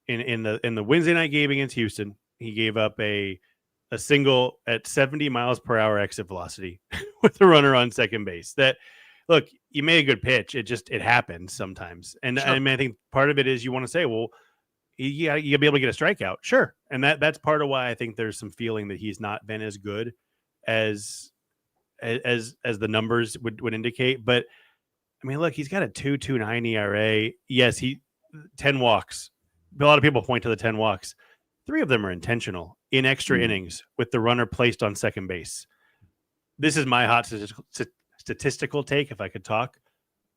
in the Wednesday night game against Houston. He gave up a single at 70 miles per hour exit velocity with the runner on second base. That, look, you made a good pitch. It happens sometimes. And sure. I mean, I think part of it is you want to say, well, you gotta be able to get a strikeout. Sure. And that's part of why I think there's some feeling that he's not been as good as the numbers would indicate. But I mean, look, he's got a 2.29 ERA. Yes, 10 walks. A lot of people point to the 10 walks. 3 of them are intentional in extra innings with the runner placed on second base. This is my hot statistical take, if I could talk.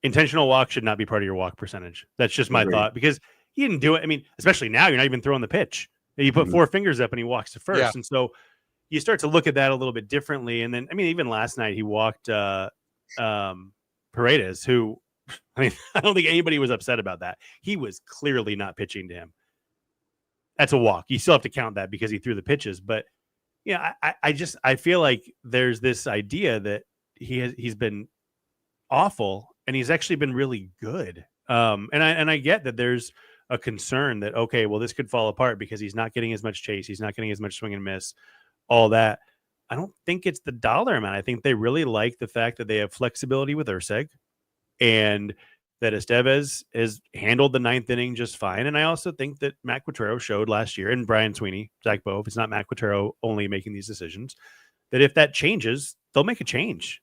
Intentional walk should not be part of your walk percentage. That's just my thought, because he didn't do it. I mean, especially now, you're not even throwing the pitch. You put 4 fingers up and he walks to first. Yeah. And so you start to look at that a little bit differently. And then, I mean, even last night he walked Paredes, who, I mean, I don't think anybody was upset about that. He was clearly not pitching to him. That's a walk. You still have to count that because he threw the pitches. But yeah, I feel like there's this idea that he's been awful and he's actually been really good. And I get that there's a concern that, okay, well, this could fall apart because he's not getting as much chase. He's not getting as much swing and miss, all that. I don't think it's the dollar amount. I think they really like the fact that they have flexibility with Erceg and that Estevez has handled the 9th inning just fine. And I also think that Matt Quatraro showed last year, and Brian Sweeney, Zach Bove, it's not Matt Quatraro only making these decisions, that if that changes, they'll make a change.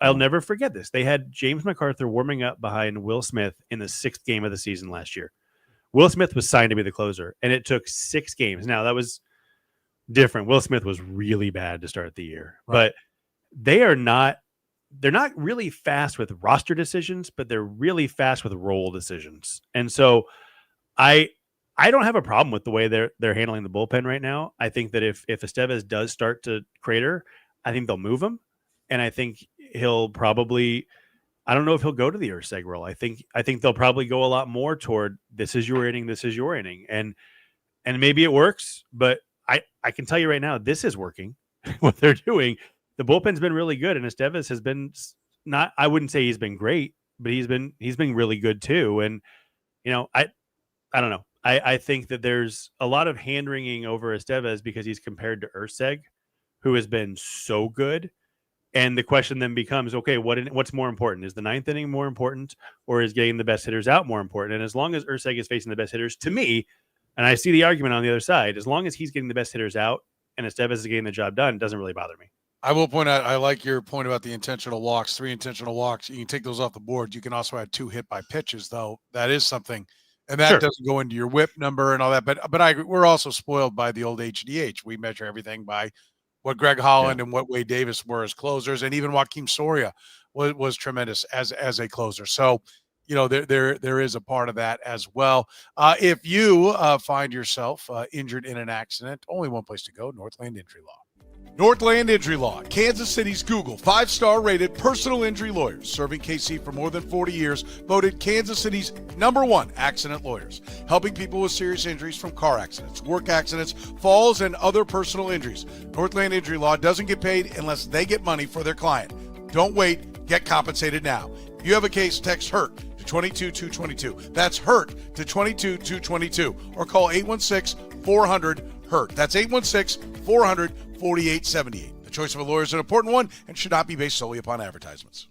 I'll never forget this. They had James MacArthur warming up behind Will Smith in the 6th game of the season last year. Will Smith was signed to be the closer, and it took 6 games. Now, that was different. Will Smith was really bad to start the year, but they're not really fast with roster decisions, but they're really fast with role decisions. And so I don't have a problem with the way they're handling the bullpen right now. I think that if Estevez does start to crater, I think they'll move him. And I think he'll probably, I don't know if he'll go to the Erceg role. I think they'll probably go a lot more toward this is your inning. And maybe it works, but I can tell you right now, this is working. What they're doing. The bullpen's been really good, and Estevez has been not. I wouldn't say he's been great, but he's been really good too. And I don't know. I think that there's a lot of hand wringing over Estevez because he's compared to Erceg, who has been so good. And the question then becomes, okay, what's more important? Is the 9th inning more important, or is getting the best hitters out more important? And as long as Erceg is facing the best hitters, to me, and I see the argument on the other side, as long as he's getting the best hitters out and Estevez is getting the job done, it doesn't really bother me. I will point out, I like your point about the intentional walks, 3 intentional walks. You can take those off the board. You can also add 2 hit by pitches, though. That is something, and that doesn't go into your whip number and all that. But we're also spoiled by the old HDH. We measure everything by what Greg Holland and what Wade Davis were as closers, and even Joaquim Soria was tremendous as a closer. So, there is a part of that as well. If you find yourself injured in an accident, only one place to go: Northland Injury Law. Northland Injury Law, Kansas City's Google 5-star rated personal injury lawyers, serving KC for more than 40 years, voted Kansas City's #1 accident lawyers, helping people with serious injuries from car accidents, work accidents, falls, and other personal injuries. Northland Injury Law doesn't get paid unless they get money for their client. Don't wait, get compensated now. If you have a case, text HURT to 22222. That's HURT to 22222, or call 816-400-HURT. That's 816-400-4878. The choice of a lawyer is an important one and should not be based solely upon advertisements.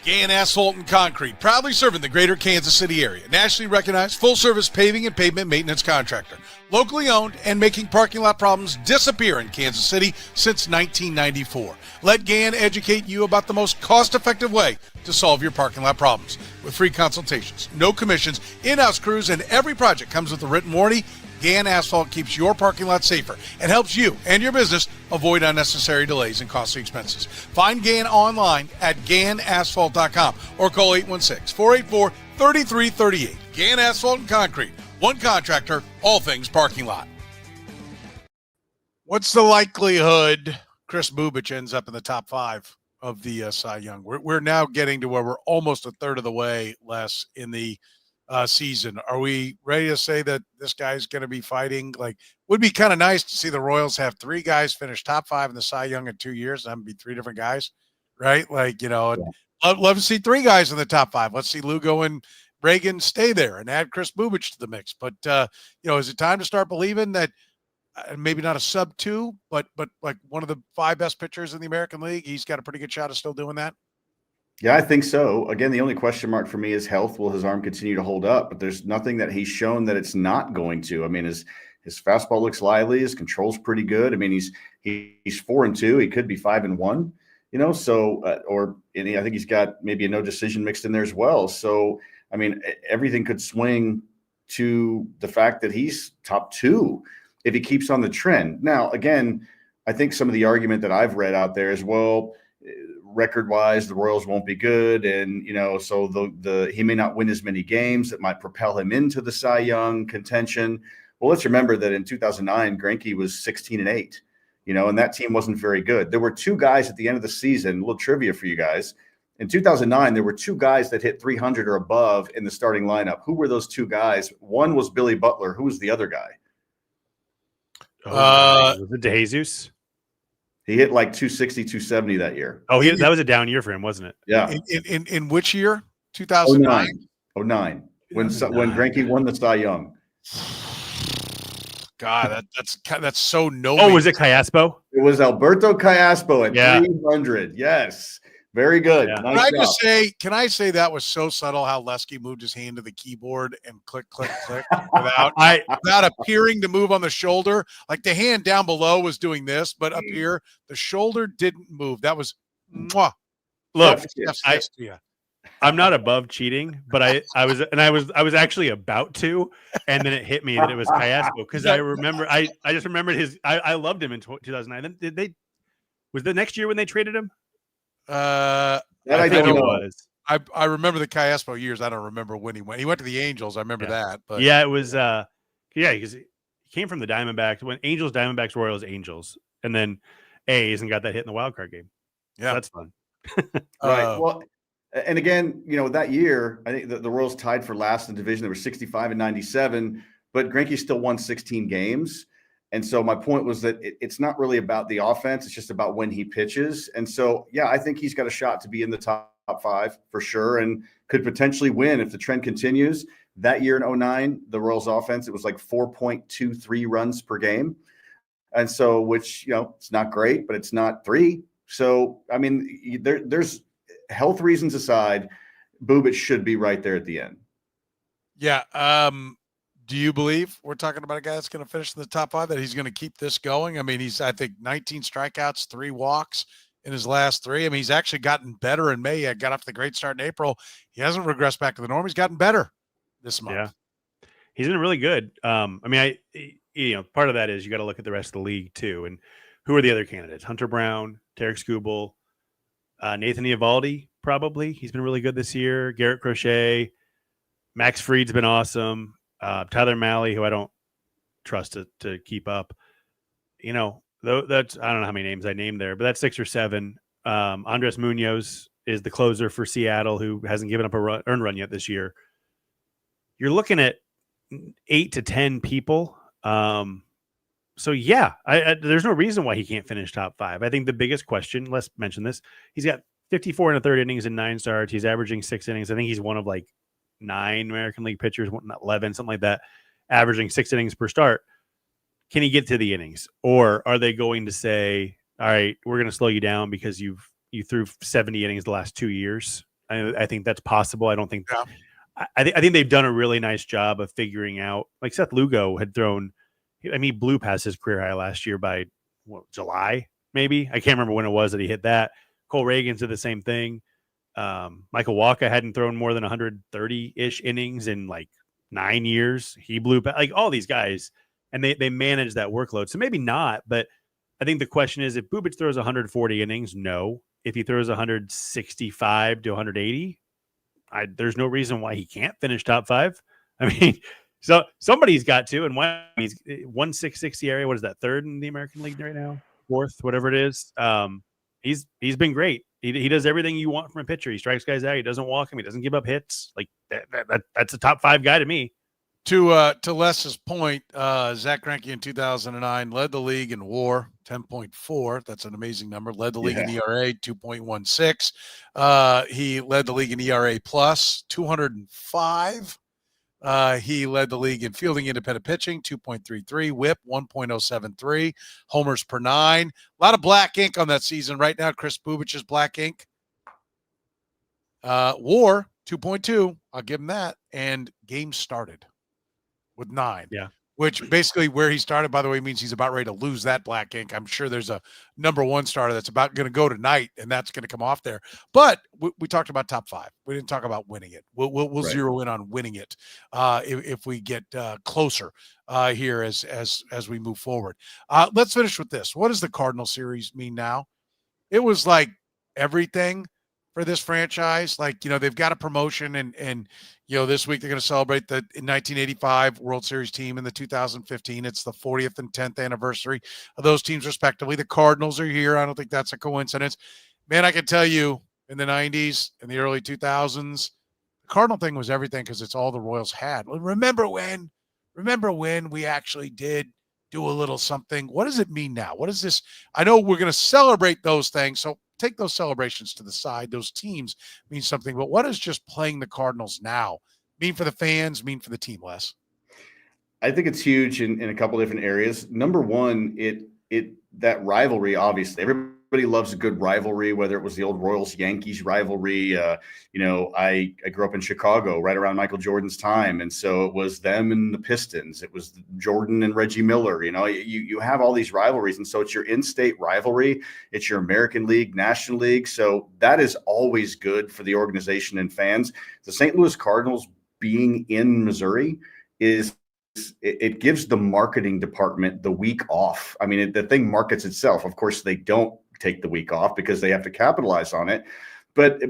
Gann Asphalt and Concrete, proudly serving the greater Kansas City area. Nationally recognized, full-service paving and pavement maintenance contractor. Locally owned and making parking lot problems disappear in Kansas City since 1994. Let Gann educate you about the most cost-effective way to solve your parking lot problems. With free consultations, no commissions, in-house crews, and every project comes with a written warranty, Gann Asphalt keeps your parking lot safer and helps you and your business avoid unnecessary delays and costly expenses. Find Gann online at GannAsphalt.com or call 816-484-3338. Gann Asphalt and Concrete. One contractor, all things parking lot. What's the likelihood Kris Bubic ends up in the top 5 of the Cy Young? We're now getting to where we're almost a third of the way, Les, in the season. Are we ready to say that this guy's going to be fighting? Like, would be kind of nice to see the Royals have 3 guys finish top 5 in the Cy Young in 2 years. That would be 3 different guys, right? Like, I'd love to see 3 guys in the top 5. Let's see Lugo and Reagan stay there and add Kris Bubic to the mix. But, is it time to start believing that maybe not a sub 2, but like one of the 5 best pitchers in the American League, he's got a pretty good shot of still doing that? Yeah, I think so. Again, the only question mark for me is health. Will his arm continue to hold up? But there's nothing that he's shown that it's not going to. I mean, his fastball looks lively. His control's pretty good. I mean, he's 4-2. He could be 5-1. So I think he's got maybe a no decision mixed in there as well. So I mean, everything could swing to the fact that he's top 2 if he keeps on the trend. Now, again, I think some of the argument that I've read out there is, well, record-wise, the Royals won't be good, and so he may not win as many games that might propel him into the Cy Young contention. Well, let's remember that in 2009, Greinke was 16-8, and that team wasn't very good. There were 2 guys at the end of the season. A little trivia for you guys. In 2009, there were 2 guys that hit 300 or above in the starting lineup. Who were those 2 guys? One was Billy Butler. Who was the other guy? Was it DeJesus? He hit like 260, 270 that year. Oh, that was a down year for him, wasn't it? Yeah. In which year? 2009? 09. When Greinke won the Cy Young. God, that's so no. Oh, was it Callaspo? It was Alberto Callaspo at 300. Yes. Very good. Yeah. Nice Can I say that was so subtle how Lesky moved his hand to the keyboard and click, click, click without appearing to move on the shoulder? Like the hand down below was doing this, but up here, the shoulder didn't move. That was mwah. Look, I'm not above cheating, but I was actually about to, and then it hit me that it was Callaspo because I remember I just remembered I loved him in 2009. Then was the next year when they traded him? I think it was. I remember the Callaspo years. I don't remember when he went. He went to the Angels. I remember that. But yeah, it was. Because he came from the Diamondbacks. When Angels, Diamondbacks, Royals, Angels, and then A's, and got that hit in the wild card game. Yeah, so that's fun. Right. Well, and again, that year, I think the Royals tied for last in the division. They were 65 and 97, but Greinke still won 16 games. And so my point was that it's not really about the offense. It's just about when he pitches. And so, yeah, I think he's got a shot to be in the top 5 for sure and could potentially win if the trend continues. That year in 2009, the Royals offense, it was like 4.23 runs per game. And so, which, it's not great, but it's not 3. So, I mean, there's health reasons aside, Bubic should be right there at the end. Yeah. Do you believe we're talking about a guy that's going to finish in the top 5, that he's going to keep this going? I mean, I think 19 strikeouts, 3 walks in his last 3. I mean, he's actually gotten better in May. He got off to the great start in April. He hasn't regressed back to the norm. He's gotten better this month. Yeah. He's been really good. I mean, part of that is you got to look at the rest of the league too. And who are the other candidates? Hunter Brown, Tarek Skubal, Nathan Eovaldi, probably. He's been really good this year. Garrett Crochet, Max Fried's been awesome. Tyler Mahle, who I don't trust to keep up. That's, I don't know how many names I named there, but that's 6 or 7. Andres Munoz is the closer for Seattle, who hasn't given up a earned run yet this year. You're looking at 8 to 10 people. So yeah, there's no reason why he can't finish top 5. I think the biggest question, let's mention this. He's got 54 1/3 innings and 9 starts. He's averaging 6 innings. I think he's one of like 9 American League pitchers, 11, something like that, averaging 6 innings per start. Can he get to the innings, or are they going to say, all right, we're going to slow you down because you threw 70 innings the last 2 years? I think that's possible. I don't think. Yeah. I think they've done a really nice job of figuring out. Like Seth Lugo had thrown. I mean, he blew past his career high last year by July, maybe. I can't remember when it was that he hit that. Cole Reagan did the same thing. Michael Wacha hadn't thrown more than 130-ish innings in like 9 years. He blew back, like all these guys, and they managed that workload. So maybe not, but I think the question is, if Bubic throws 140 innings, no. If he throws 165 to 180, there's no reason why he can't finish top 5. I mean, So somebody's got to, and he's 1.66 ERA. What is that? Third in the American League right now, fourth, whatever it is. He's been great. He does everything you want from a pitcher. He strikes guys out. He doesn't walk him. He doesn't give up hits. Like that's a top 5 guy to me. To Les's point, Zach Greinke in 2009 led the league in WAR, 10.4. That's an amazing number. Led the league in ERA, 2.16. He led the league in ERA plus, 205. He led the league in fielding independent pitching, 2.33. WHIP, 1.073. Homers per 9. A lot of black ink on that season right now. Kris Bubic's black ink. WAR, 2.2. I'll give him that. And games started with 9. Yeah. Which basically where he started, by the way, means he's about ready to lose that black ink. I'm sure there's a number 1 starter that's about going to go tonight, and that's going to come off there. But we talked about top 5. We didn't talk about winning it. We'll right. Zero in on winning it if we get closer here as we move forward. Let's finish with this. What does the Cardinal series mean now? It was like everything for this franchise. Like, they've got a promotion and this week they're going to celebrate the 1985 World Series team and the 2015. It's the 40th and 10th anniversary of those teams respectively. The Cardinals are here. I don't think that's a coincidence. Man, I can tell you in the 90s and the early 2000s, the Cardinal thing was everything because it's all the Royals had. Remember when we actually did do a little something? What does it mean now? What is this? I know we're going to celebrate those things, so take those celebrations to the side. Those teams mean something, but what does just playing the Cardinals now mean for the fans, mean for the team, Les? I think it's huge in a couple of different areas. Number one, that rivalry, obviously, everybody loves a good rivalry, whether it was the old Royals-Yankees rivalry. I grew up in Chicago right around Michael Jordan's time, and so it was them and the Pistons. It was Jordan and Reggie Miller. You have all these rivalries, and so it's your in-state rivalry. It's your American League, National League, so that is always good for the organization and fans. The St. Louis Cardinals being in Missouri it gives the marketing department the week off. I mean, the thing markets itself. Of course, they don't take the week off because they have to capitalize on it. But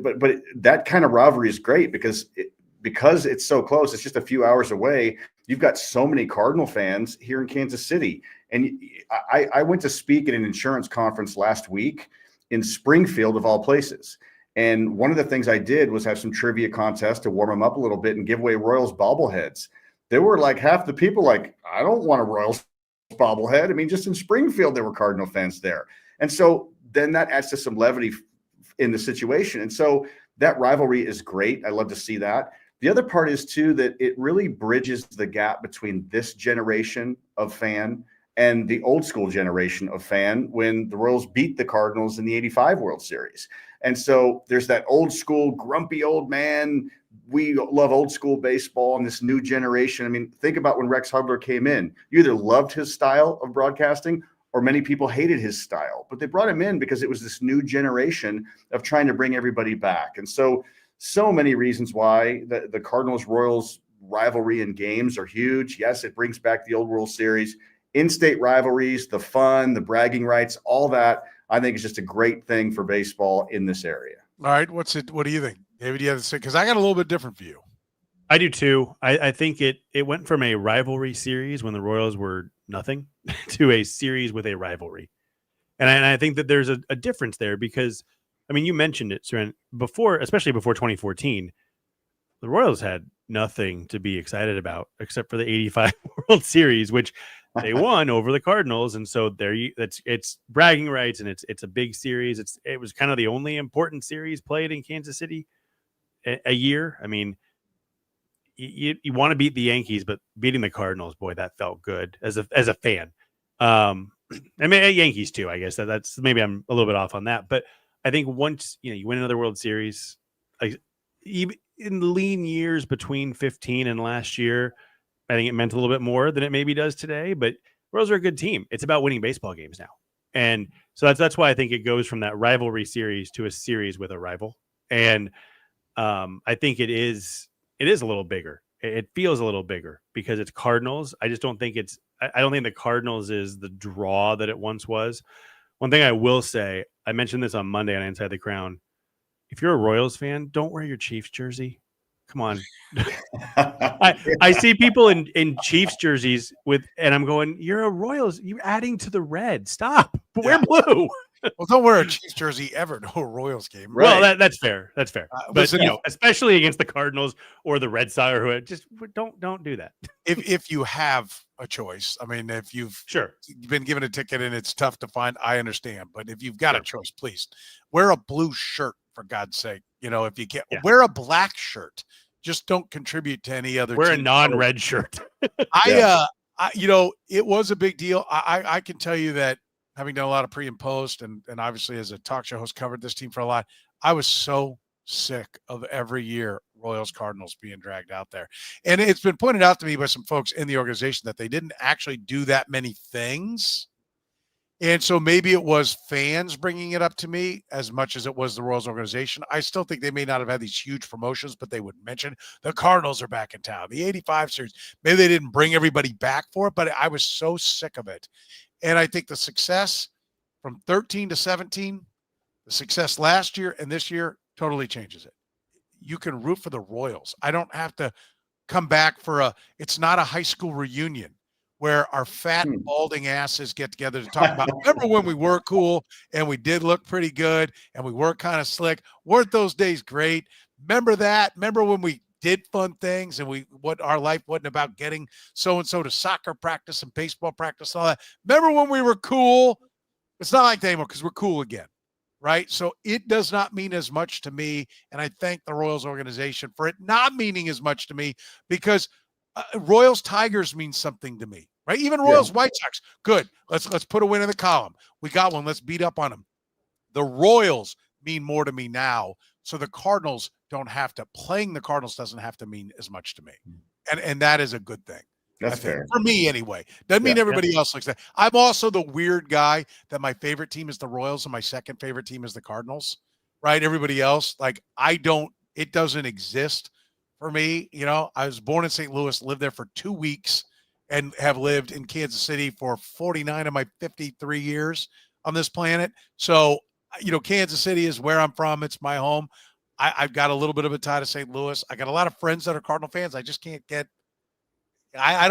that kind of rivalry is great because it's so close. It's just a few hours away. You've got so many Cardinal fans here in Kansas City. And I went to speak at an insurance conference last week in Springfield, of all places. And one of the things I did was have some trivia contests to warm them up a little bit and give away Royals bobbleheads. There were like half the people like, I don't want a Royals bobblehead. I mean, just in Springfield, there were Cardinal fans there. And so then that adds to some levity in the situation. And so that rivalry is great. I love to see that. The other part is, too, that it really bridges the gap between this generation of fan and the old school generation of fan when the Royals beat the Cardinals in the 85 World Series. And so there's that old school, grumpy old man. We love old school baseball and this new generation. I mean, think about when Rex Hudler came in. You either loved his style of broadcasting or many people hated his style, but they brought him in because it was this new generation of trying to bring everybody back. And so many reasons why the Cardinals-Royals rivalry in games are huge. Yes, it brings back the old World Series, in-state rivalries, the fun, the bragging rights, all that. I think is just a great thing for baseball in this area. All right. What do you think? David, you have to say, because I got a little bit different view. I do too. I think it went from a rivalry series when the Royals were nothing to a series with a rivalry. And I think that there's a difference there because, I mean, you mentioned it, Soren, especially before 2014, the Royals had nothing to be excited about except for the 85 World Series, which they won over the Cardinals. And so it's bragging rights and it's a big series. It was kind of the only important series played in Kansas City a year. I mean, you want to beat the Yankees, but beating the Cardinals, boy, that felt good as a fan. I mean, Yankees too, I guess that's maybe I'm a little bit off on that, but I think once, you win another World Series, like even in the lean years between 15 and last year, I think it meant a little bit more than it maybe does today, but Royals are a good team. It's about winning baseball games now. And so that's why I think it goes from that rivalry series to a series with a rival. And I think it is a little bigger. It feels a little bigger because it's Cardinals. I just don't think I don't think the Cardinals is the draw that it once was. One thing I will say, I mentioned this on Monday on Inside the Crown. If you're a Royals fan, don't wear your Chiefs jersey. Come on. I see people in Chiefs jerseys and I'm going, you're a Royals. You're adding to the red. Stop. Wear blue. Well, don't wear a Chiefs jersey ever to a Royals game. Right. Well, that's fair. That's fair. But listen, especially against the Cardinals or the Red Sox or whoever, just don't do that. If you have a choice, I mean, if you've been given a ticket and it's tough to find, I understand. But if you've got a choice, please wear a blue shirt for God's sake. If you can't wear a black shirt, just don't contribute to any other. Wear a non-red shirt. It was a big deal. I can tell you that, having done a lot of pre and post and obviously as a talk show host covered this team for a lot, I was so sick of every year Royals Cardinals being dragged out there. And it's been pointed out to me by some folks in the organization that they didn't actually do that many things. And so maybe it was fans bringing it up to me as much as it was the Royals organization. I still think they may not have had these huge promotions, but they would mention the Cardinals are back in town, the 85 series. Maybe they didn't bring everybody back for it, but I was so sick of it. And I think the success from 13 to 17, the success last year and this year totally changes it. You can root for the Royals. I don't have to come back for it's not a high school reunion where our fat balding asses get together to talk about, remember when we were cool and we did look pretty good and we were kind of slick? Weren't those days great? Remember that? Remember when we did fun things and what our life wasn't about getting so-and-so to soccer practice and baseball practice and all that. Remember when we were cool? It's not like that anymore because we're cool again, right? So it does not mean as much to me. And I thank the Royals organization for it not meaning as much to me because Royals Tigers means something to me, right? Even Royals White Sox, good. Let's put a win in the column. We got one. Let's beat up on them. The Royals mean more to me now. So the Cardinals don't have to. Playing the Cardinals doesn't have to mean as much to me. And that is a good thing. That's fair. For me anyway. Doesn't mean everybody else looks that. I'm also the weird guy that my favorite team is the Royals and my second favorite team is the Cardinals, right? Everybody else, it doesn't exist for me. I was born in St. Louis, lived there for 2 weeks and have lived in Kansas City for 49 of my 53 years on this planet. So, Kansas City is where I'm from. It's my home. I've got a little bit of a tie to St. Louis. I got a lot of friends that are Cardinal fans. I just can't get, I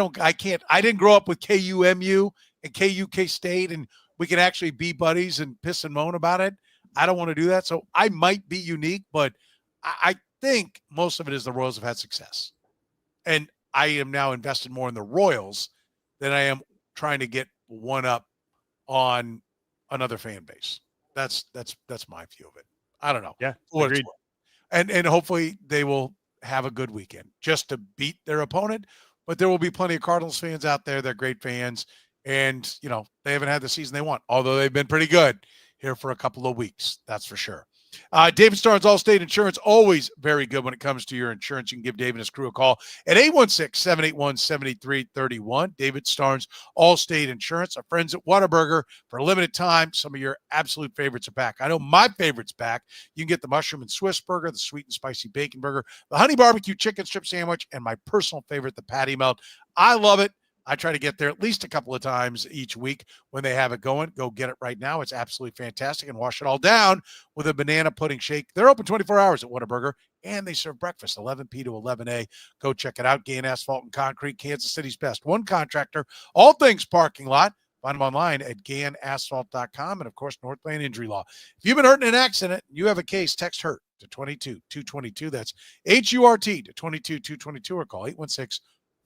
didn't grow up with KUMU and KUK State and we can actually be buddies and piss and moan about it. I don't want to do that. So I might be unique, but I think most of it is the Royals have had success. And I am now invested more in the Royals than I am trying to get one up on another fan base. That's my view of it. I don't know. Yeah. Agreed. And hopefully they will have a good weekend just to beat their opponent. But there will be plenty of Cardinals fans out there. They're great fans. And, they haven't had the season they want, although they've been pretty good here for a couple of weeks. That's for sure. David Starnes, Allstate Insurance, always very good when it comes to your insurance. You can give Dave and his crew a call at 816-781-7331. David Starnes, Allstate Insurance. Our friends at Whataburger, for a limited time, some of your absolute favorites are back. I know my favorite's back. You can get the mushroom and Swiss burger, the sweet and spicy bacon burger, the honey barbecue chicken strip sandwich, and my personal favorite, the patty melt. I love it. I try to get there at least a couple of times each week when they have it going. Go get it right now. It's absolutely fantastic. And wash it all down with a banana pudding shake. They're open 24 hours at Whataburger, and they serve breakfast 11 p to 11 a. Go check it out. Gain Asphalt and Concrete, Kansas City's best. One contractor, all things parking lot. Find them online at ganasphalt.com. And, of course, Northland Injury Law. If you've been hurt in an accident, you have a case, text HURT to 22222. That's HURT to 22222 or call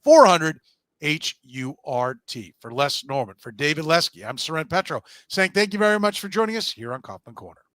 816-400 HURT. For Les Norman, for David Lesky, I'm Soren Petro saying thank you very much for joining us here on Kaufman Corner.